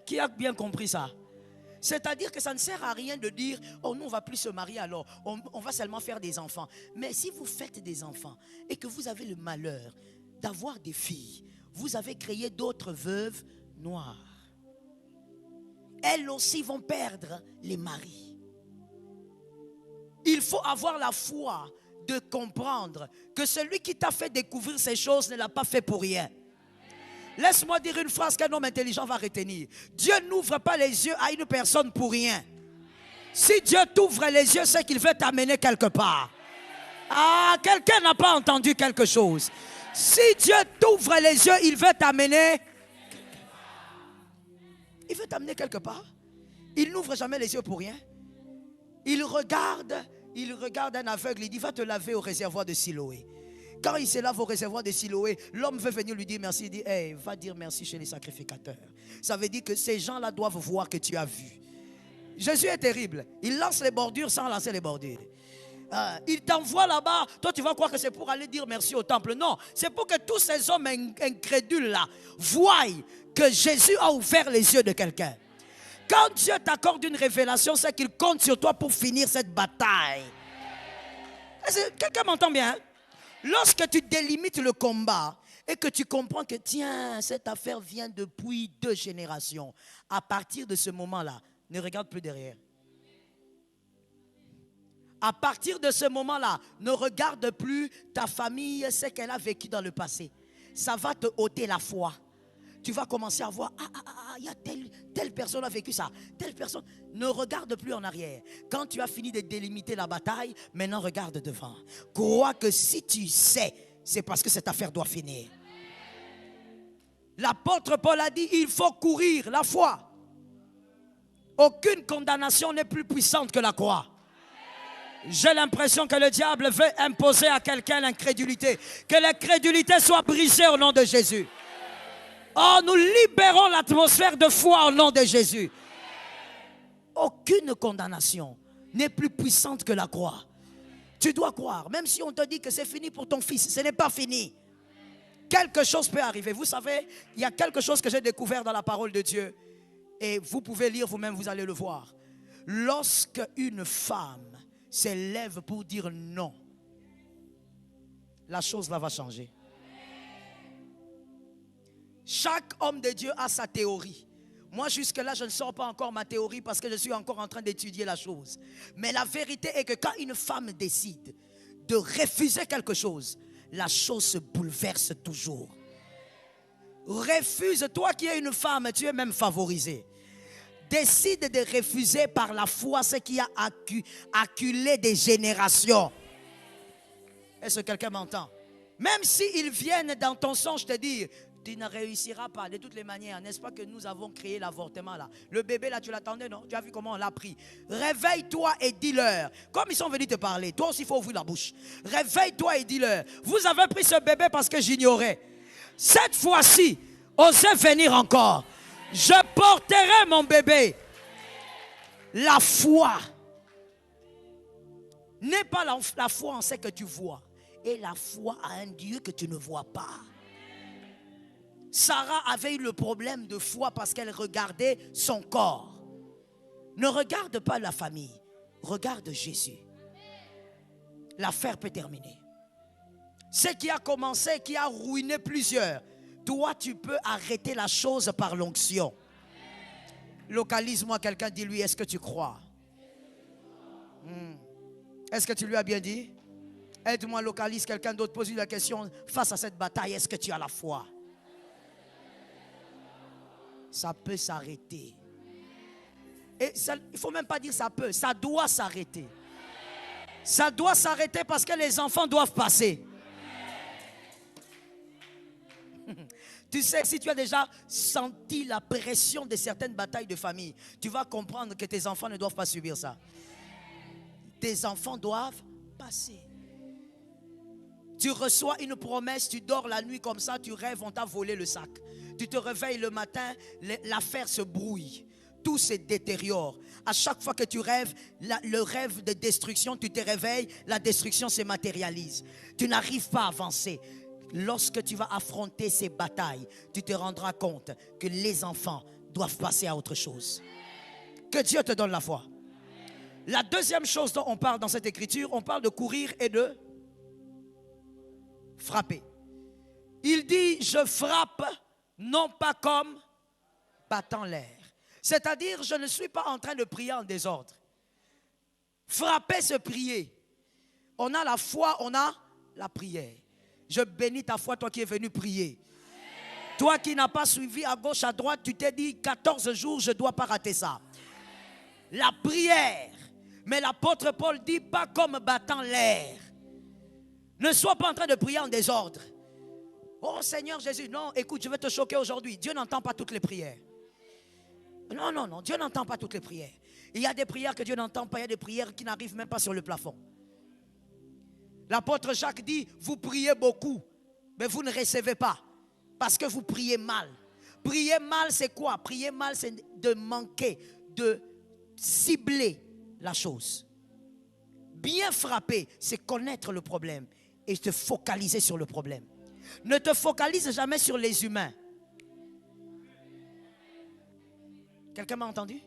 Qui a bien compris ça? C'est-à-dire que ça ne sert à rien de dire, oh nous on ne va plus se marier alors, on va seulement faire des enfants. Mais si vous faites des enfants et que vous avez le malheur d'avoir des filles, vous avez créé d'autres veuves noires. Elles aussi vont perdre les maris. Il faut avoir la foi de comprendre que celui qui t'a fait découvrir ces choses ne l'a pas fait pour rien. Laisse-moi dire une phrase qu'un homme intelligent va retenir. Dieu n'ouvre pas les yeux à une personne pour rien. Si Dieu t'ouvre les yeux, c'est qu'il veut t'amener quelque part. Ah, quelqu'un n'a pas entendu quelque chose. Si Dieu t'ouvre les yeux, il veut t'amener. Il veut t'amener quelque part. Il n'ouvre jamais les yeux pour rien. Il regarde un aveugle, il dit va te laver au réservoir de Siloé. Quand il se lave au réservoir de Siloé, l'homme veut venir lui dire merci. Il dit hey, va dire merci chez les sacrificateurs. Ça veut dire que ces gens-là doivent voir que tu as vu. Jésus est terrible. Il lance les bordures sans lancer les bordures. Il t'envoie là-bas. Toi tu vas croire que c'est pour aller dire merci au temple. Non, c'est pour que tous ces hommes incrédules là voient que Jésus a ouvert les yeux de quelqu'un. Quand Dieu t'accorde une révélation, c'est qu'il compte sur toi pour finir cette bataille. Quelqu'un m'entend bien? Lorsque tu délimites le combat et que tu comprends que tiens, cette affaire vient depuis 2 générations, à partir de ce moment-là, ne regarde plus derrière. À partir de ce moment-là, ne regarde plus ta famille, ce qu'elle a vécu dans le passé. Ça va te ôter la foi. Tu vas commencer à voir, il y a telle personne a vécu ça, telle personne. Ne regarde plus en arrière. Quand tu as fini de délimiter la bataille, maintenant regarde devant. Crois que si tu sais, c'est parce que cette affaire doit finir. L'apôtre Paul a dit, il faut courir la foi. Aucune condamnation n'est plus puissante que la croix. J'ai l'impression que le diable veut imposer à quelqu'un l'incrédulité. Que l'incrédulité soit brisée au nom de Jésus. Oh, nous libérons l'atmosphère de foi au nom de Jésus. Aucune condamnation n'est plus puissante que la croix. Tu dois croire, même si on te dit que c'est fini pour ton fils, ce n'est pas fini. Quelque chose peut arriver. Vous savez, il y a quelque chose que j'ai découvert dans la parole de Dieu. Et vous pouvez lire vous-même, vous allez le voir. Lorsque une femme s'élève pour dire non, la chose là va changer. Chaque homme de Dieu a sa théorie. Moi jusque-là je ne sors pas encore ma théorie parce que je suis encore en train d'étudier la chose. Mais la vérité est que quand une femme décide de refuser quelque chose, la chose se bouleverse toujours. refuse, toi qui es une femme, tu es même favorisée. Décide de refuser par la foi ce qui a acculé des générations. Est-ce que quelqu'un m'entend? Même s'ils viennent dans ton songe te dire, tu ne réussiras pas de toutes les manières. N'est-ce pas que nous avons créé l'avortement là? Le bébé là, tu l'attendais, non? Tu as vu comment on l'a pris? Réveille-toi et dis-leur. Comme ils sont venus te parler, toi aussi il faut ouvrir la bouche. Réveille-toi et dis-leur. Vous avez pris ce bébé parce que j'ignorais. Cette fois-ci, osez venir encore. Je porterai mon bébé. La foi n'est pas la foi en ce que tu vois, et la foi à un Dieu que tu ne vois pas. Sarah avait eu le problème de foi parce qu'elle regardait son corps. Ne regarde pas la famille, regarde Jésus. L'affaire peut terminer. Ce qui a commencé, qui a ruiné plusieurs, toi tu peux arrêter la chose par l'onction. Localise-moi quelqu'un, dis-lui, est-ce que tu crois? Est-ce que tu lui as bien dit? Aide-moi, localise quelqu'un d'autre, pose-lui la question face à cette bataille, est-ce que tu as la foi? Ça peut s'arrêter. Et ça, il ne faut même pas dire ça peut, ça doit s'arrêter. Ça doit s'arrêter parce que les enfants doivent passer. Tu sais, si tu as déjà senti la pression de certaines batailles de famille, tu vas comprendre que tes enfants ne doivent pas subir ça. Tes enfants doivent passer. Tu reçois une promesse, tu dors la nuit comme ça, tu rêves, on t'a volé le sac. Tu te réveilles le matin, l'affaire se brouille. Tout se détériore. À chaque fois que tu rêves, le rêve de destruction, tu te réveilles, la destruction se matérialise. Tu n'arrives pas à avancer. Lorsque tu vas affronter ces batailles, tu te rendras compte que les enfants doivent passer à autre chose. Que Dieu te donne la foi. La deuxième chose dont on parle dans cette écriture, on parle de courir et de frapper. Il dit, je frappe non pas comme battant l'air. C'est-à-dire, je ne suis pas en train de prier en désordre. Frapper, c'est prier. On a la foi, on a la prière. Je bénis ta foi, toi qui es venu prier. Toi qui n'as pas suivi à gauche, à droite, tu t'es dit 14 jours, je ne dois pas rater ça. La prière. Mais l'apôtre Paul dit pas comme battant l'air. Ne sois pas en train de prier en désordre. Oh Seigneur Jésus, non, écoute, je vais te choquer aujourd'hui. Dieu n'entend pas toutes les prières. Non, non, non, Dieu n'entend pas toutes les prières. Il y a des prières que Dieu n'entend pas, il y a des prières qui n'arrivent même pas sur le plafond. L'apôtre Jacques dit, vous priez beaucoup, mais vous ne recevez pas, parce que vous priez mal. Prier mal, c'est quoi? Prier mal, c'est de manquer, de cibler la chose. Bien frapper, c'est connaître le problème et te focaliser sur le problème. Ne te focalise jamais sur les humains. Quelqu'un m'a entendu?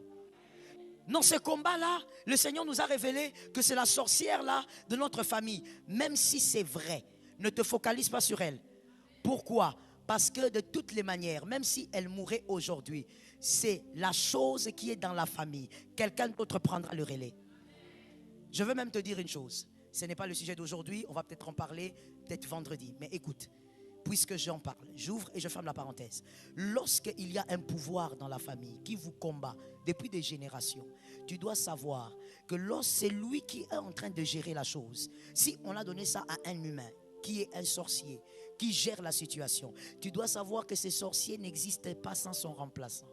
Non, ce combat-là, le Seigneur nous a révélé que c'est la sorcière-là de notre famille. Même si c'est vrai, ne te focalise pas sur elle. Pourquoi? Parce que de toutes les manières, même si elle mourrait aujourd'hui, c'est la chose qui est dans la famille. Quelqu'un d'autre prendra le relais. Je veux même te dire une chose. Ce n'est pas le sujet d'aujourd'hui, on va peut-être en parler, peut-être vendredi. Mais écoute, puisque j'en parle, j'ouvre et je ferme la parenthèse. Lorsqu'il y a un pouvoir dans la famille qui vous combat depuis des générations, tu dois savoir que lorsque c'est lui qui est en train de gérer la chose, si on a donné ça à un humain qui est un sorcier, qui gère la situation, tu dois savoir que ce sorcier n'existe pas sans son remplaçant.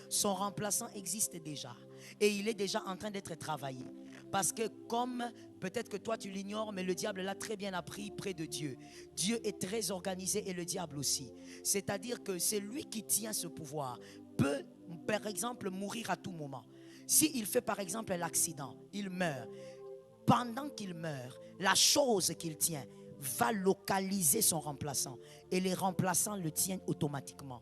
Son remplaçant existe déjà et il est déjà en train d'être travaillé. Parce que comme peut-être que toi tu l'ignores, mais le diable l'a très bien appris près de Dieu. Dieu est très organisé et le diable aussi. C'est-à-dire que c'est lui qui tient ce pouvoir. Peut par exemple mourir à tout moment. S'il fait par exemple l'accident, il meurt. Pendant qu'il meurt, la chose qu'il tient va localiser son remplaçant. Et les remplaçants le tiennent automatiquement.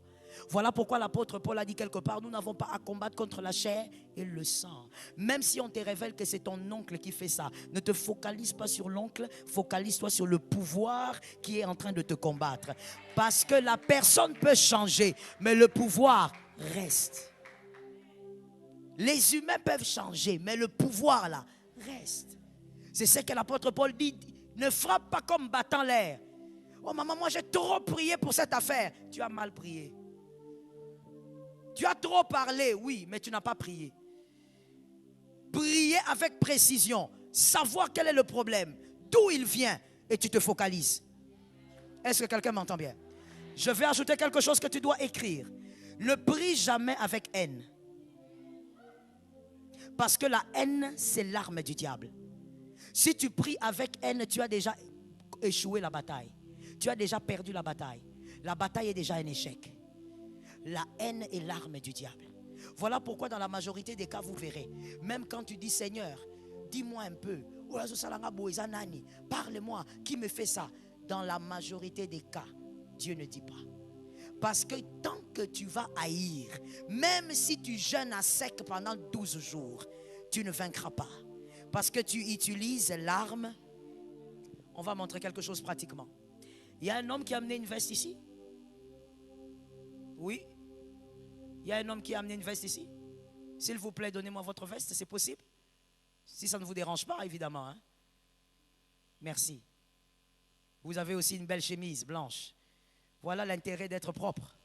Voilà pourquoi l'apôtre Paul a dit quelque part, nous n'avons pas à combattre contre la chair et le sang. Même si on te révèle que c'est ton oncle qui fait ça, ne te focalise pas sur l'oncle, focalise-toi sur le pouvoir qui est en train de te combattre. Parce que la personne peut changer, mais le pouvoir reste. Les humains peuvent changer, mais le pouvoir là reste. C'est ce que l'apôtre Paul dit, ne frappe pas comme battant l'air. Oh maman, moi j'ai trop prié pour cette affaire. Tu as mal prié. Tu as trop parlé, oui, mais tu n'as pas prié. Prier avec précision. Savoir quel est le problème. D'où il vient. Et tu te focalises. Est-ce que quelqu'un m'entend bien? Je vais ajouter quelque chose que tu dois écrire. Ne prie jamais avec haine. Parce que la haine, c'est l'arme du diable. Si tu pries avec haine, tu as déjà échoué la bataille. Tu as déjà perdu la bataille. La bataille est déjà un échec. La haine est l'arme du diable. Voilà pourquoi dans la majorité des cas, vous verrez, même quand tu dis Seigneur, dis-moi un peu, parle-moi, qui me fait ça? Dans la majorité des cas, Dieu ne dit pas. Parce que tant que tu vas haïr, même si tu jeûnes à sec pendant 12 jours, tu ne vaincras pas. Parce que tu utilises l'arme. On va montrer quelque chose pratiquement. Il y a un homme qui a amené une veste ici. Oui. Il y a un homme qui a amené une veste ici. S'il vous plaît, donnez-moi votre veste, c'est possible? Si ça ne vous dérange pas, évidemment. Hein? Merci. Vous avez aussi une belle chemise blanche. Voilà l'intérêt d'être propre.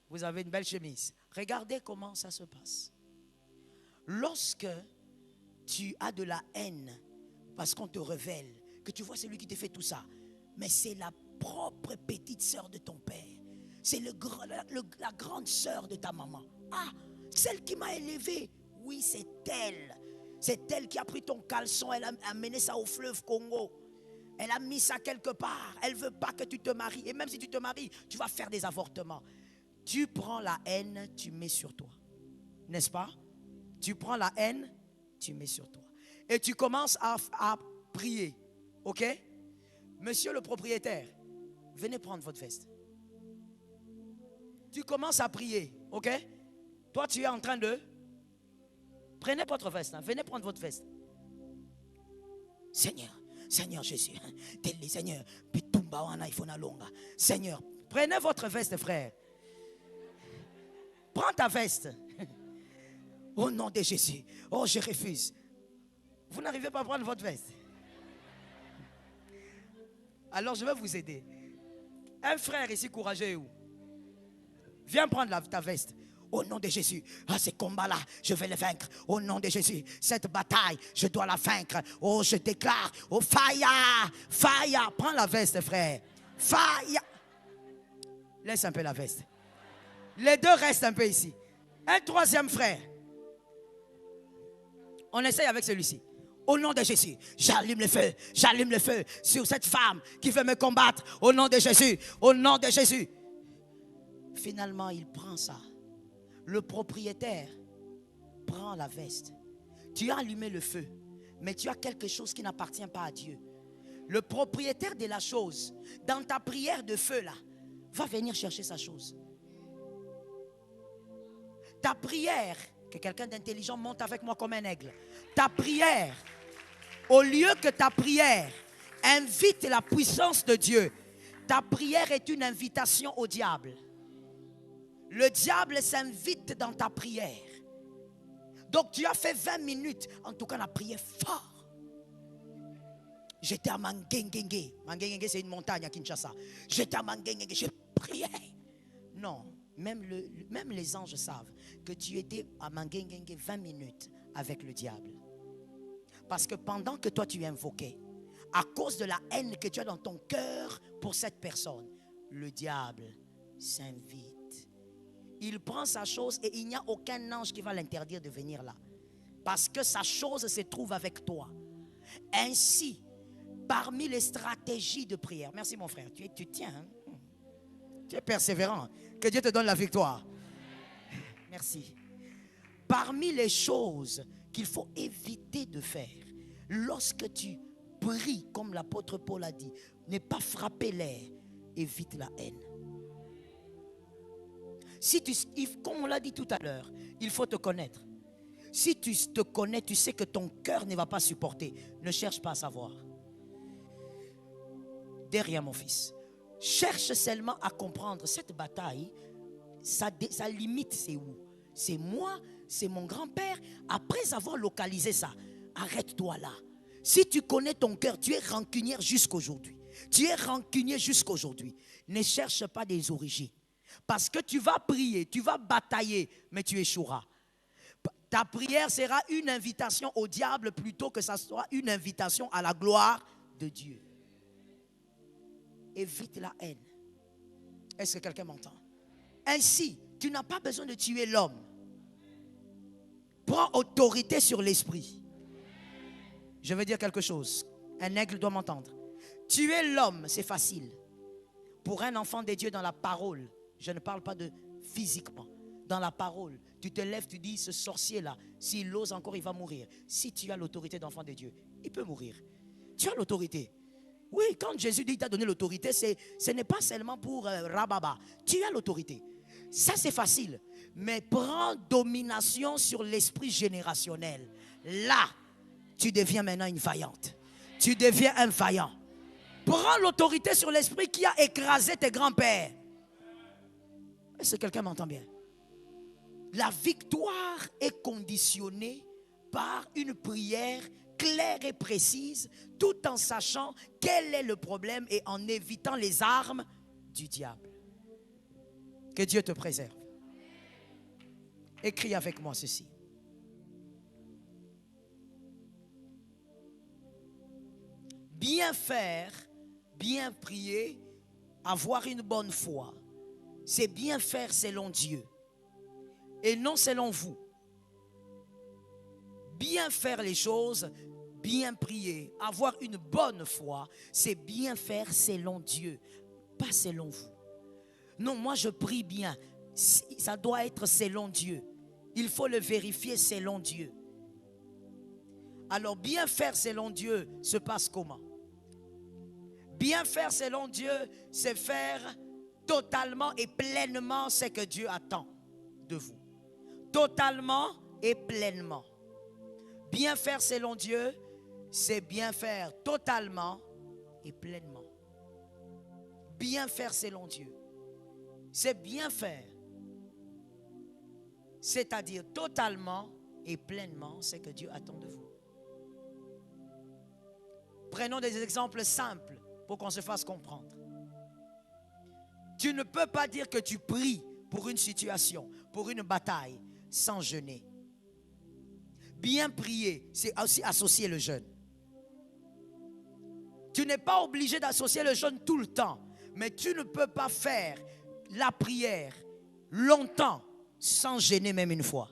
Vous avez une belle chemise. Regardez comment ça se passe. Lorsque tu as de la haine, parce qu'on te révèle, que tu vois celui qui te fait tout ça, mais c'est la propre petite sœur de ton père. C'est la grande sœur de ta maman. Ah, celle qui m'a élevé. Oui, c'est elle. C'est elle qui a pris ton caleçon, elle a amené ça au fleuve Congo. Elle a mis ça quelque part. Elle ne veut pas que tu te maries. Et même si tu te maries, tu vas faire des avortements. Tu prends la haine, tu mets sur toi. N'est-ce pas? Tu prends la haine, tu mets sur toi. Et tu commences à prier. Ok? Monsieur le propriétaire, venez prendre votre veste. Tu commences à prier. Ok? Toi, tu es en train de... Prenez votre veste. Hein. Venez prendre votre veste. Seigneur Jésus. Seigneur. Seigneur, prenez votre veste, frère. Prends ta veste. Au nom de Jésus. Oh, je refuse. Vous n'arrivez pas à prendre votre veste. Alors, je vais vous aider. Un frère ici courageux où? Viens prendre ta veste. Au nom de Jésus, ces combats-là, je vais les vaincre. Au nom de Jésus, cette bataille, je dois la vaincre. Oh, je déclare, oh, fire, fire. Prends la veste, frère. Fire. Laisse un peu la veste. Les deux restent un peu ici. Un troisième frère. On essaye avec celui-ci. Au nom de Jésus, j'allume le feu sur cette femme qui veut me combattre. Au nom de Jésus, au nom de Jésus. Finalement, il prend ça. Le propriétaire prend la veste. Tu as allumé le feu, mais tu as quelque chose qui n'appartient pas à Dieu. Le propriétaire de la chose, dans ta prière de feu là, va venir chercher sa chose. Ta prière, que quelqu'un d'intelligent monte avec moi comme un aigle. Ta prière, au lieu que ta prière invite la puissance de Dieu, ta prière est une invitation au diable. Le diable s'invite dans ta prière. Donc tu as fait 20 minutes. En tout cas, on a prié fort. J'étais à Mangengengue. Mangengengue, c'est une montagne à Kinshasa. J'étais à Mangengengue, j'ai prié. Non, même les anges savent que tu étais à Mangengengue 20 minutes avec le diable. Parce que pendant que toi tu invoquais, à cause de la haine que tu as dans ton cœur pour cette personne, le diable s'invite. Il prend sa chose et il n'y a aucun ange qui va l'interdire de venir là. Parce que sa chose se trouve avec toi. Ainsi, parmi les stratégies de prière. Merci mon frère, tu tiens. Hein? Tu es persévérant. Que Dieu te donne la victoire. Merci. Parmi les choses qu'il faut éviter de faire, lorsque tu pries, comme l'apôtre Paul a dit, ne pas frapper l'air, évite la haine. Si comme on l'a dit tout à l'heure, il faut te connaître. Si tu te connais, tu sais que ton cœur ne va pas supporter. Ne cherche pas à savoir. Derrière mon fils. Cherche seulement à comprendre cette bataille. Sa limite, c'est où? C'est moi, c'est mon grand-père. Après avoir localisé ça, arrête-toi là. Si tu connais ton cœur, tu es rancunière jusqu'aujourd'hui. Tu es rancunier jusqu'aujourd'hui. Ne cherche pas des origines. Parce que tu vas prier, tu vas batailler, mais tu échoueras. Ta prière sera une invitation au diable plutôt que ça soit une invitation à la gloire de Dieu. Évite la haine. Est-ce que quelqu'un m'entend? Ainsi, tu n'as pas besoin de tuer l'homme. Prends autorité sur l'esprit. Je veux dire quelque chose. Un aigle doit m'entendre. Tuer l'homme, c'est facile. Pour un enfant de Dieu dans la parole, je ne parle pas de physiquement. Dans la parole, tu te lèves, tu dis, ce sorcier-là, s'il ose encore, il va mourir. Si tu as l'autorité d'enfant de Dieu, il peut mourir. Tu as l'autorité. Oui, quand Jésus dit qu'il t'a donné l'autorité, ce n'est pas seulement pour rababa. Tu as l'autorité. Ça, c'est facile. Mais prends domination sur l'esprit générationnel. Là, tu deviens maintenant une vaillante. Tu deviens un vaillant. Prends l'autorité sur l'esprit qui a écrasé tes grands-pères. Est-ce que quelqu'un m'entend bien? La victoire est conditionnée par une prière claire et précise, tout en sachant quel est le problème et en évitant les armes du diable. Que Dieu te préserve. Écris avec moi ceci. Bien faire, bien prier, avoir une bonne foi, c'est bien faire selon Dieu et non selon vous. Bien faire les choses, bien prier, avoir une bonne foi, c'est bien faire selon Dieu, pas selon vous. Non, moi je prie bien, ça doit être selon Dieu. Il faut le vérifier selon Dieu. Alors bien faire selon Dieu se passe comment? Bien faire selon Dieu, c'est faire totalement et pleinement ce que Dieu attend de vous. Totalement et pleinement. Bien faire selon Dieu, c'est bien faire totalement et pleinement. Bien faire selon Dieu, c'est bien faire. C'est-à-dire totalement et pleinement ce que Dieu attend de vous. Prenons des exemples simples pour qu'on se fasse comprendre. Tu ne peux pas dire que tu pries pour une situation, pour une bataille, sans jeûner. Bien prier, c'est aussi associer le jeûne. Tu n'es pas obligé d'associer le jeûne tout le temps, mais tu ne peux pas faire la prière longtemps sans jeûner même une fois.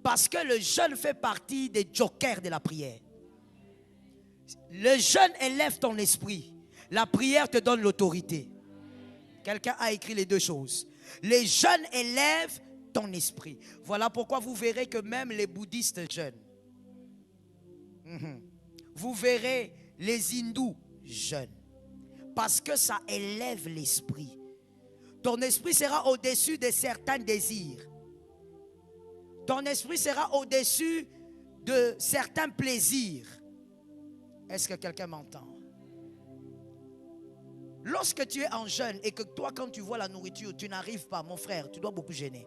Parce que le jeûne fait partie des jokers de la prière. Le jeûne élève ton esprit. La prière te donne l'autorité. Quelqu'un a écrit les deux choses. Les jeûnes élèvent ton esprit. Voilà pourquoi vous verrez que même les bouddhistes jeûnent. Vous verrez les hindous jeûnent. Parce que ça élève l'esprit. Ton esprit sera au-dessus de certains désirs. Ton esprit sera au-dessus de certains plaisirs. Est-ce que quelqu'un m'entend? Lorsque tu es en jeûne et que toi, quand tu vois la nourriture, tu n'arrives pas, mon frère, tu dois beaucoup gêner.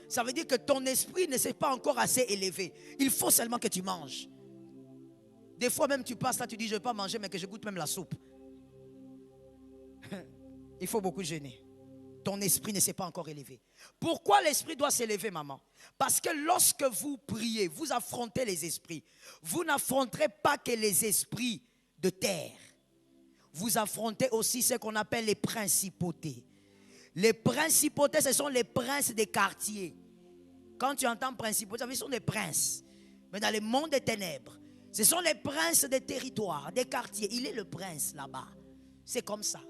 Ça veut dire que ton esprit ne s'est pas encore assez élevé. Il faut seulement que tu manges. Des fois même tu passes là, tu dis je ne vais pas manger, mais que je goûte même la soupe. Il faut beaucoup gêner. Ton esprit ne s'est pas encore élevé. Pourquoi l'esprit doit s'élever, maman? Parce que lorsque vous priez, vous affrontez les esprits. Vous n'affronterez pas que les esprits de terre. Vous affrontez aussi ce qu'on appelle les principautés. Les principautés, ce sont les princes des quartiers. Quand tu entends principautés, ce sont des princes. Mais dans le monde des ténèbres, ce sont les princes des territoires, des quartiers. Il est le prince là-bas. C'est comme ça.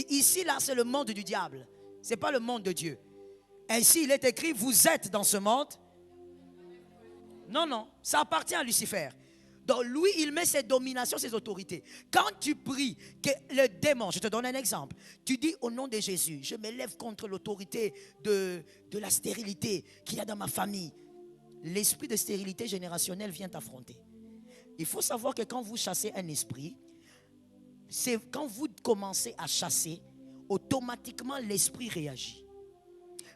Ici, là, c'est le monde du diable. Ce n'est pas le monde de Dieu. Ainsi, il est écrit, vous êtes dans ce monde. Non, non, ça appartient à Lucifer. Donc lui, il met ses dominations, ses autorités. Quand tu pries que le démon, je te donne un exemple. Tu dis au nom de Jésus, je m'élève contre l'autorité de la stérilité qu'il y a dans ma famille. L'esprit de stérilité générationnelle vient t'affronter. Il faut savoir que quand vous chassez un esprit, c'est quand vous commencez à chasser, automatiquement l'esprit réagit.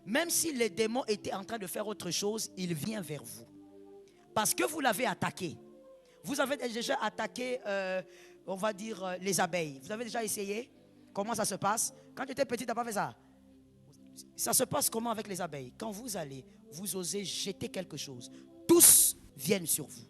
Même si le démon était en train de faire autre chose, il vient vers vous. Parce que vous l'avez attaqué. Vous avez déjà attaqué, on va dire, les abeilles. Vous avez déjà essayé? Comment ça se passe? Quand tu étais petit, tu n'as pas fait ça? Ça se passe comment avec les abeilles? Quand vous allez, vous osez jeter quelque chose, tous viennent sur vous.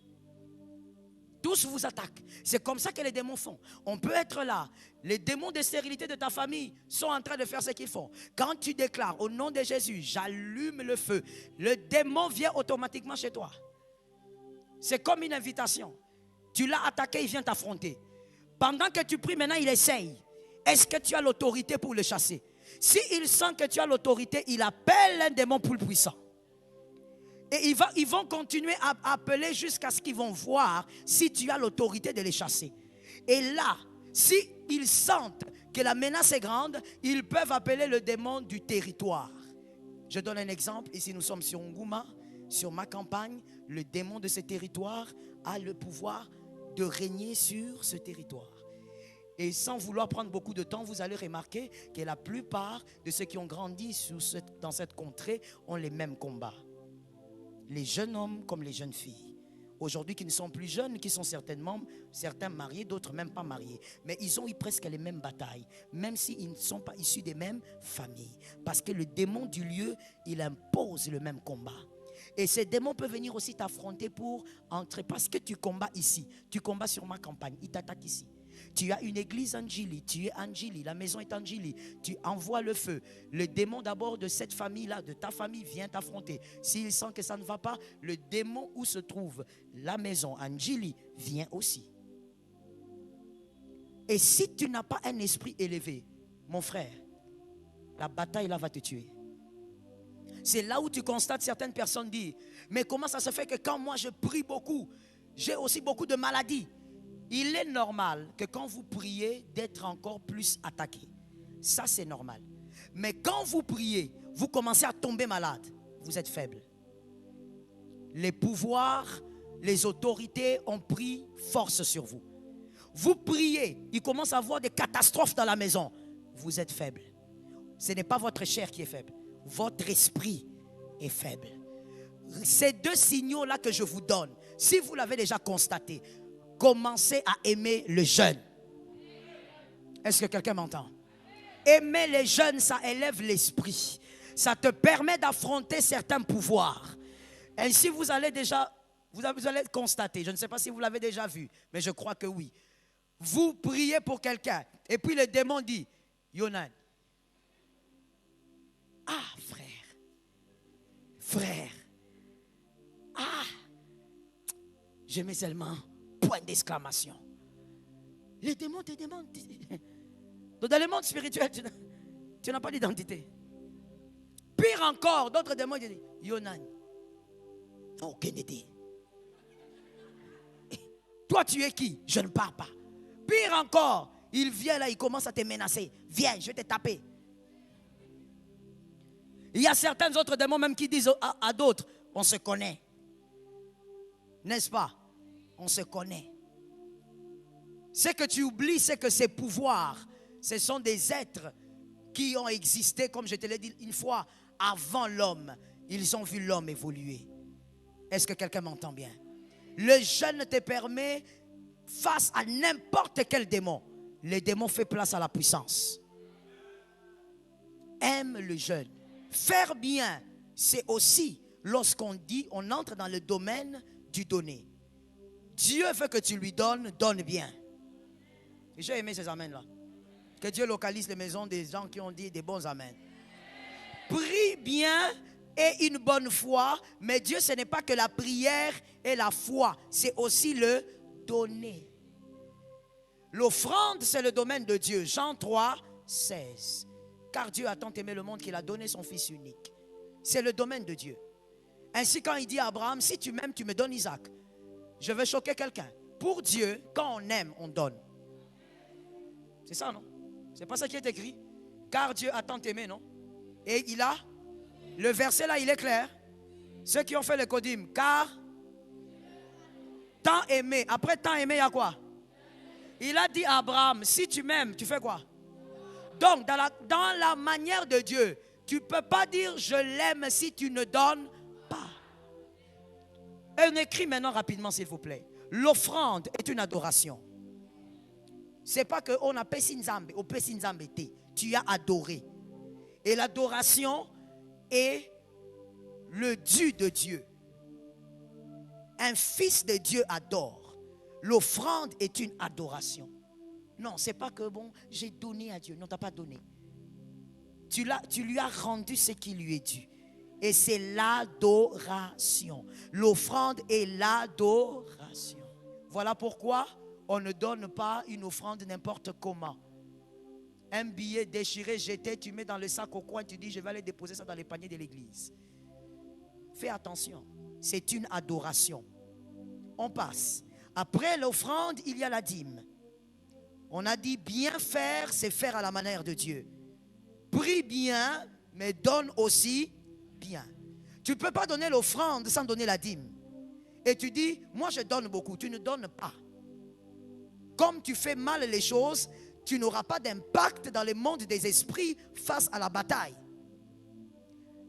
Tous vous attaquent. C'est comme ça que les démons font. On peut être là. Les démons de stérilité de ta famille sont en train de faire ce qu'ils font. Quand tu déclares au nom de Jésus, j'allume le feu, le démon vient automatiquement chez toi. C'est comme une invitation. Tu l'as attaqué, il vient t'affronter. Pendant que tu pries, maintenant il essaye. Est-ce que tu as l'autorité pour le chasser? S'il sent que tu as l'autorité, il appelle un démon plus puissant. Et ils vont continuer à appeler jusqu'à ce qu'ils vont voir si tu as l'autorité de les chasser. Et là, s'ils sentent que la menace est grande, ils peuvent appeler le démon du territoire. Je donne un exemple. Ici, nous sommes sur Ngouma, sur ma campagne. Le démon de ce territoire a le pouvoir de régner sur ce territoire. Et sans vouloir prendre beaucoup de temps, vous allez remarquer que la plupart de ceux qui ont grandi dans cette contrée ont les mêmes combats. Les jeunes hommes comme les jeunes filles. Aujourd'hui qui ne sont plus jeunes, qui sont certainement, certains mariés, d'autres même pas mariés. Mais ils ont eu presque les mêmes batailles, même s'ils ne sont pas issus des mêmes familles. Parce que le démon du lieu, il impose le même combat. Et ces démons peuvent venir aussi t'affronter pour entrer. Parce que tu combats ici, tu combats sur ma campagne, ils t'attaquent ici. Tu as une église Angili, tu es Angili, la maison est Angili, tu envoies le feu. Le démon d'abord de cette famille-là, de ta famille, vient t'affronter. S'il sent que ça ne va pas, le démon où se trouve la maison Angili vient aussi. Et si tu n'as pas un esprit élevé, mon frère, la bataille là va te tuer. C'est là où tu constates certaines personnes dire, mais comment ça se fait que quand moi je prie beaucoup, j'ai aussi beaucoup de maladies? Il est normal que quand vous priez, d'être encore plus attaqué. Ça, c'est normal. Mais quand vous priez, vous commencez à tomber malade. Vous êtes faible. Les pouvoirs, les autorités ont pris force sur vous. Vous priez, il commence à avoir des catastrophes dans la maison. Vous êtes faible. Ce n'est pas votre chair qui est faible. Votre esprit est faible. Ces deux signaux-là que je vous donne, si vous l'avez déjà constaté, commencez à aimer le jeûne. Est-ce que quelqu'un m'entend? Aimer les jeunes, ça élève l'esprit. Ça te permet d'affronter certains pouvoirs. Ainsi, vous allez constater, je ne sais pas si vous l'avez déjà vu, mais je crois que oui. Vous priez pour quelqu'un, et puis le démon dit, Yonan, ah frère, ah, je mets seulement point d'exclamation. Les démons te demandent. Dans le monde spirituel, tu n'as pas d'identité. Pire encore, d'autres démons disent, Yonan, aucune idée. Toi, tu es qui? Je ne parle pas. Pire encore, il vient là, il commence à te menacer. Viens, je vais te taper. Il y a certains autres démons même qui disent à d'autres, on se connaît. N'est-ce pas? On se connaît. Ce que tu oublies, c'est que ces pouvoirs, ce sont des êtres qui ont existé, comme je te l'ai dit une fois, avant l'homme. Ils ont vu l'homme évoluer. Est-ce que quelqu'un m'entend bien? Le jeûne te permet, face à n'importe quel démon, le démon fait place à la puissance. Aime le jeûne. Faire bien, c'est aussi lorsqu'on dit, on entre dans le domaine du donner. Dieu veut que tu lui donnes, donne bien. Et j'ai aimé ces amens-là. Que Dieu localise les maisons des gens qui ont dit des bons amens. Prie bien et une bonne foi, mais Dieu, ce n'est pas que la prière et la foi, c'est aussi le donner. L'offrande, c'est le domaine de Dieu. Jean 3, 16. Car Dieu a tant aimé le monde qu'il a donné son Fils unique. C'est le domaine de Dieu. Ainsi, quand il dit à Abraham, si tu m'aimes, tu me donnes Isaac. Je vais choquer quelqu'un. Pour Dieu, quand on aime, on donne. C'est ça, non? C'est pas ça qui est écrit. Car Dieu a tant aimé, non? Et il a, le verset là, il est clair. Ceux qui ont fait le codim, car tant aimé. Après tant aimé, il y a quoi? Il a dit à Abraham, si tu m'aimes, tu fais quoi? Donc, dans la manière de Dieu, tu ne peux pas dire je l'aime si tu ne donnes pas. On écrit maintenant rapidement, s'il vous plaît. L'offrande est une adoration. C'est pas qu'on a Pesinzambe, au Pesinzambe, tu as adoré. Et l'adoration est le dû de Dieu. Un fils de Dieu adore. L'offrande est une adoration. Non, c'est pas que bon, j'ai donné à Dieu. Non, tu n'as pas donné. Tu lui as rendu ce qui lui est dû. Et c'est l'adoration. L'offrande est l'adoration. Voilà pourquoi on ne donne pas une offrande n'importe comment. Un billet déchiré, jeté, tu mets dans le sac au coin, tu dis je vais aller déposer ça dans les paniers de l'église. Fais attention, c'est une adoration. On passe. Après l'offrande, il y a la dîme. On a dit bien faire, c'est faire à la manière de Dieu. Prie bien, mais donne aussi bien. Tu ne peux pas donner l'offrande sans donner la dîme. Et tu dis, moi je donne beaucoup, tu ne donnes pas. Comme tu fais mal les choses, tu n'auras pas d'impact dans le monde des esprits face à la bataille.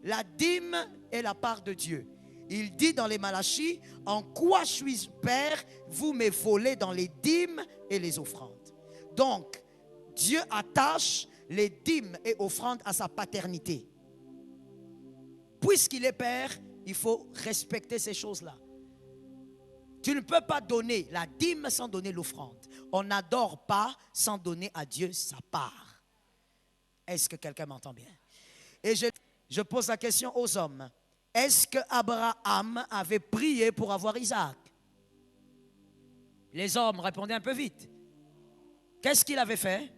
La dîme est la part de Dieu. Il dit dans les Malachie, en quoi suis-je père, vous me volez dans les dîmes et les offrandes. Donc, Dieu attache les dîmes et offrandes à sa paternité. Puisqu'il est père, il faut respecter ces choses-là. Tu ne peux pas donner la dîme sans donner l'offrande. On n'adore pas sans donner à Dieu sa part. Est-ce que quelqu'un m'entend bien? Et je pose la question aux hommes. Est-ce que Abraham avait prié pour avoir Isaac? Les hommes répondaient un peu vite. Qu'est-ce qu'il avait fait?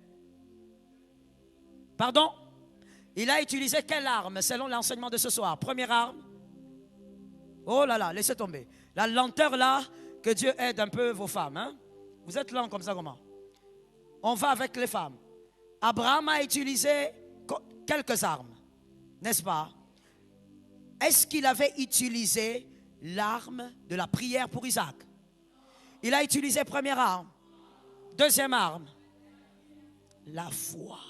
Pardon? Il a utilisé quelle arme selon l'enseignement de ce soir? Première arme? Oh là là, laissez tomber. La lenteur là, que Dieu aide un peu vos femmes. Hein? Vous êtes lents comme ça, comment? On va avec les femmes. Abraham a utilisé quelques armes, n'est-ce pas? Est-ce qu'il avait utilisé l'arme de la prière pour Isaac? Il a utilisé première arme. Deuxième arme, la foi.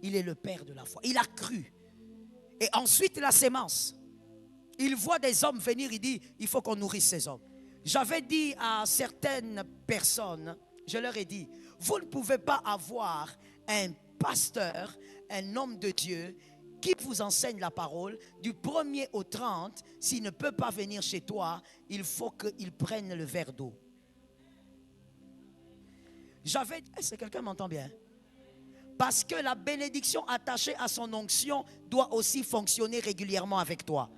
Il est le père de la foi. Il a cru. Et ensuite la sémence. Il voit des hommes venir, il dit, il faut qu'on nourrisse ces hommes. J'avais dit à certaines personnes, je leur ai dit, vous ne pouvez pas avoir un pasteur, un homme de Dieu, qui vous enseigne la parole, du 1er au 30, s'il ne peut pas venir chez toi, il faut qu'il prenne le verre d'eau. J'avais dit, est-ce que quelqu'un m'entend bien? Parce que la bénédiction attachée à son onction doit aussi fonctionner régulièrement avec toi.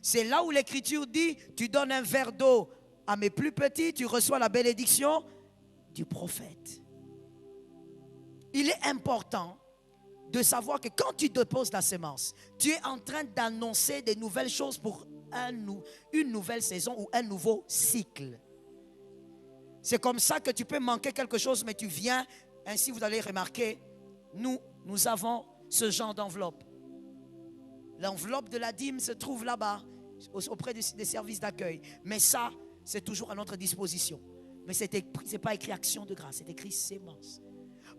C'est là où l'écriture dit, tu donnes un verre d'eau à mes plus petits, tu reçois la bénédiction du prophète. Il est important de savoir que quand tu déposes la semence, tu es en train d'annoncer des nouvelles choses pour une nouvelle saison ou un nouveau cycle. C'est comme ça que tu peux manquer quelque chose, mais tu viens, ainsi vous allez remarquer, nous avons ce genre d'enveloppe. L'enveloppe de la dîme se trouve là-bas, auprès des services d'accueil. Mais ça, c'est toujours à notre disposition. Mais ce n'est pas écrit action de grâce, c'est écrit sémence.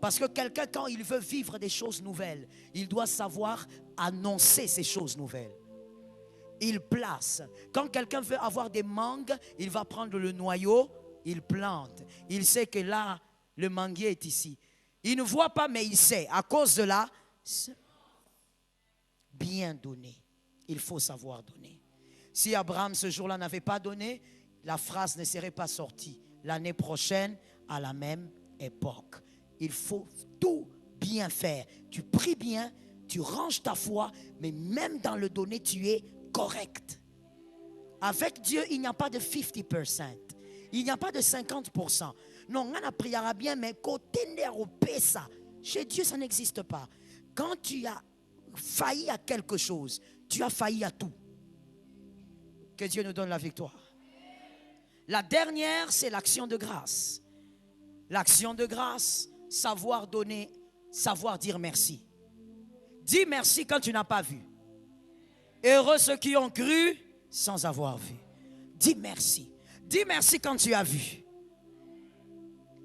Parce que quelqu'un, quand il veut vivre des choses nouvelles, il doit savoir annoncer ces choses nouvelles. Il place. Quand quelqu'un veut avoir des mangues, il va prendre le noyau, il plante. Il sait que là, le manguier est ici. Il ne voit pas, mais il sait. À cause de là, bien donné. Il faut savoir donner. Si Abraham ce jour-là n'avait pas donné, la phrase ne serait pas sortie. L'année prochaine, à la même époque. Il faut tout bien faire. Tu pries bien, tu ranges ta foi, mais même dans le donner, tu es correct. Avec Dieu, il n'y a pas de 50%. Il n'y a pas de 50%. Non, on a prié bien, mais côté ça. Chez Dieu, ça n'existe pas. Quand tu as failli à quelque chose, tu as failli à tout. Que Dieu nous donne la victoire. La dernière, c'est l'action de grâce. L'action de grâce, savoir donner, savoir dire merci. Dis merci quand tu n'as pas vu. Heureux ceux qui ont cru sans avoir vu. Dis merci. Dis merci quand tu as vu.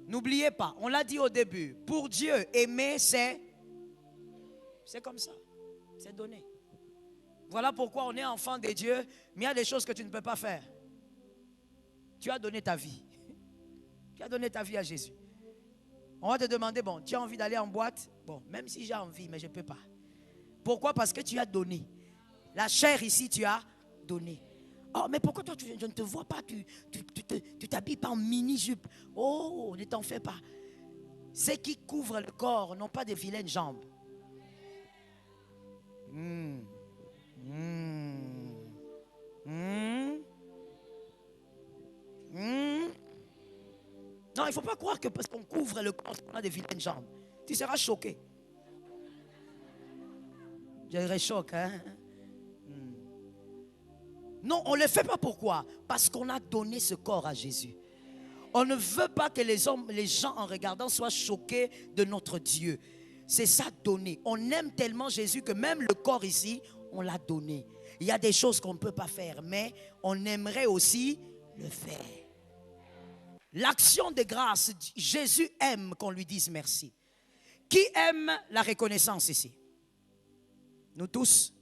N'oubliez pas, on l'a dit au début, pour Dieu, aimer, c'est comme ça. C'est donné. Voilà pourquoi on est enfant de Dieu, mais il y a des choses que tu ne peux pas faire. Tu as donné ta vie. Tu as donné ta vie à Jésus. On va te demander, bon, tu as envie d'aller en boîte? Bon, même si j'ai envie, mais je ne peux pas. Pourquoi? Parce que tu as donné. La chair ici, tu as donné. Oh, mais pourquoi toi, je ne te vois pas, tu t'habilles pas en mini-jupe? Oh, ne t'en fais pas. Ceux qui couvrent le corps n'ont pas de vilaines jambes. Non, il ne faut pas croire que parce qu'on couvre le corps, on a des vilaines jambes. Tu seras choqué. Je dirais choc, hein? Non, on ne le fait pas pourquoi? Parce qu'on a donné ce corps à Jésus. On ne veut pas que les gens en regardant soient choqués de notre Dieu. C'est ça, donner. On aime tellement Jésus que même le corps ici, on l'a donné. Il y a des choses qu'on ne peut pas faire, mais on aimerait aussi le faire. L'action de grâce, Jésus aime qu'on lui dise merci. Qui aime la reconnaissance ici? Nous tous.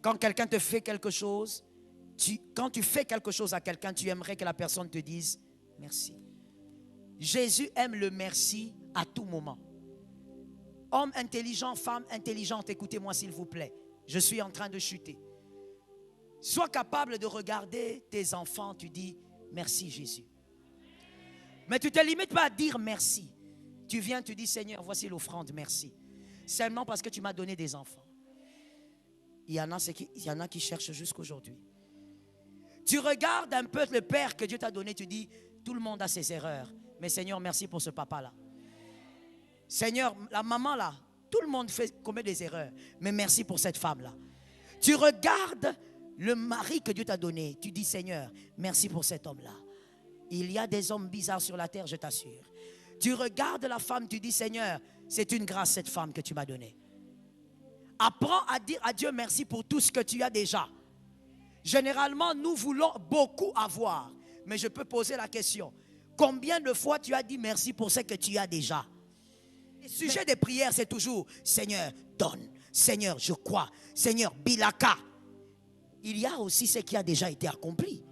Quand quelqu'un te fait quelque chose, quand tu fais quelque chose à quelqu'un, tu aimerais que la personne te dise merci. Jésus aime le merci à tout moment. Homme intelligent, femme intelligente, écoutez-moi s'il vous plaît. Je suis en train de chuter. Sois capable de regarder tes enfants, tu dis merci Jésus. Mais tu ne te limites pas à dire merci. Tu viens, tu dis Seigneur, voici l'offrande, merci. Seulement parce que tu m'as donné des enfants. Il y en a qui cherchent jusqu'aujourd'hui. Tu regardes un peu le père que Dieu t'a donné, tu dis tout le monde a ses erreurs. Mais Seigneur, merci pour ce papa-là. Seigneur, la maman là, tout le monde commet des erreurs. Mais merci pour cette femme-là. Tu regardes le mari que Dieu t'a donné, tu dis Seigneur, merci pour cet homme-là. Il y a des hommes bizarres sur la terre, je t'assure. Tu regardes la femme, tu dis Seigneur, c'est une grâce cette femme que tu m'as donnée. Apprends à dire à Dieu merci pour tout ce que tu as déjà. Généralement, nous voulons beaucoup avoir. Mais je peux poser la question. Combien de fois tu as dit merci pour ce que tu as déjà? Le sujet des prières, c'est toujours Seigneur, donne. Seigneur, je crois. Seigneur, bilaka. Il y a aussi ce qui a déjà été accompli.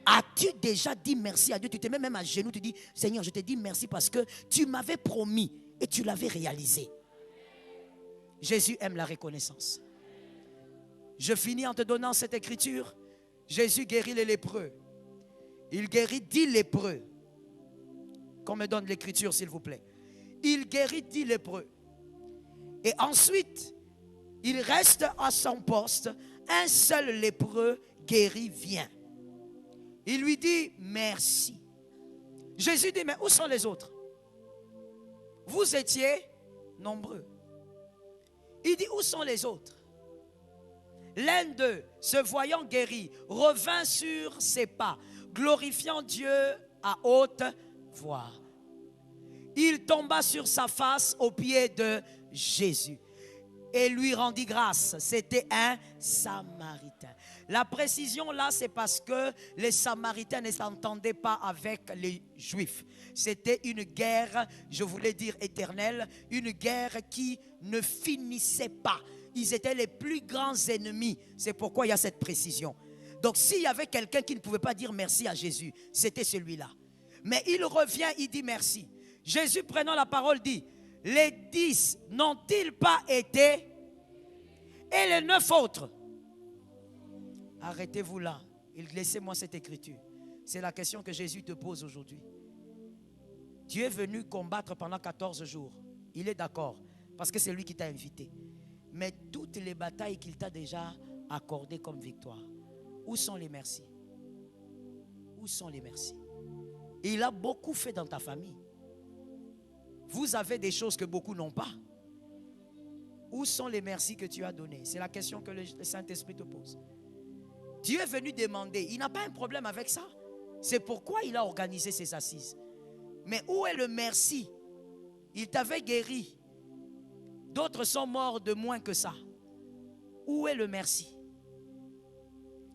As-tu déjà dit merci à Dieu? Tu te mets même à genoux, tu dis Seigneur, je te dis merci parce que tu m'avais promis et tu l'avais réalisé. Jésus aime la reconnaissance. Je finis en te donnant cette écriture. Jésus guérit les lépreux. Il guérit 10 lépreux. Qu'on me donne l'écriture s'il vous plaît. Il guérit 10 lépreux. Et ensuite, il reste à son poste. Un seul lépreux guéri vient. Il lui dit merci. Jésus dit, mais où sont les autres? Vous étiez nombreux. Il dit, où sont les autres? L'un d'eux, se voyant guéri, revint sur ses pas, glorifiant Dieu à haute voix. Il tomba sur sa face aux pieds de Jésus et lui rendit grâce. C'était un Samaritain. La précision là, c'est parce que les Samaritains ne s'entendaient pas avec les Juifs. C'était une guerre, je voulais dire éternelle, une guerre qui ne finissait pas. Ils étaient les plus grands ennemis. C'est pourquoi il y a cette précision. Donc s'il y avait quelqu'un qui ne pouvait pas dire merci à Jésus, c'était celui-là. Mais il revient, il dit merci. Jésus prenant la parole dit, les 10 n'ont-ils pas été? Et les 9 autres? Arrêtez-vous là. Laissez-moi cette écriture. C'est la question que Jésus te pose aujourd'hui. Tu es venu combattre pendant 14 jours. Il est d'accord, parce que c'est lui qui t'a invité. Mais toutes les batailles qu'il t'a déjà accordées comme victoire, où sont les merci? Où sont les merci? Il a beaucoup fait dans ta famille. Vous avez des choses que beaucoup n'ont pas. Où sont les merci que tu as donnés? C'est la question que le Saint-Esprit te pose. Dieu est venu demander. Il n'a pas un problème avec ça. C'est pourquoi il a organisé ses assises. Mais où est le merci? Il t'avait guéri. D'autres sont morts de moins que ça. Où est le merci?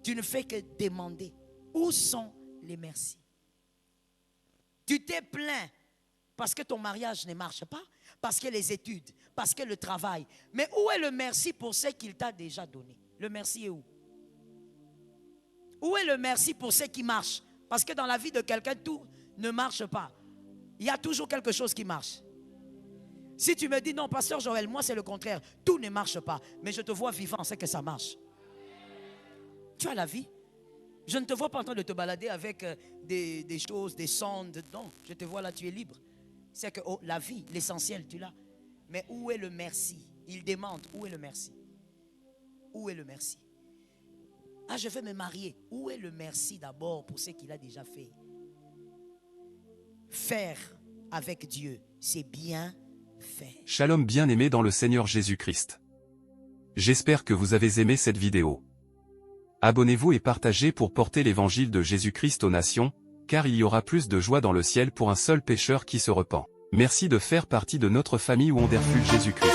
Tu ne fais que demander. Où sont les merci? Tu t'es plaint parce que ton mariage ne marche pas, parce que les études, parce que le travail. Mais où est le merci pour ce qu'il t'a déjà donné? Le merci est où? Où est le merci pour ce qui marche? Parce que dans la vie de quelqu'un, tout ne marche pas. Il y a toujours quelque chose qui marche. Si tu me dis, non, pasteur Joël, moi c'est le contraire. Tout ne marche pas. Mais je te vois vivant, c'est que ça marche. Tu as la vie. Je ne te vois pas en train de te balader avec des choses, des sondes. Non, je te vois là, tu es libre. C'est que la vie, l'essentiel, tu l'as. Mais où est le merci? Il demande, où est le merci? Où est le merci? Ah, je vais me marier. Où est le merci d'abord pour ce qu'il a déjà fait? Faire avec Dieu, c'est bien faire. Shalom bien-aimés dans le Seigneur Jésus-Christ. J'espère que vous avez aimé cette vidéo. Abonnez-vous et partagez pour porter l'évangile de Jésus-Christ aux nations, car il y aura plus de joie dans le ciel pour un seul pécheur qui se repent. Merci de faire partie de notre famille Wonderful Jésus-Christ.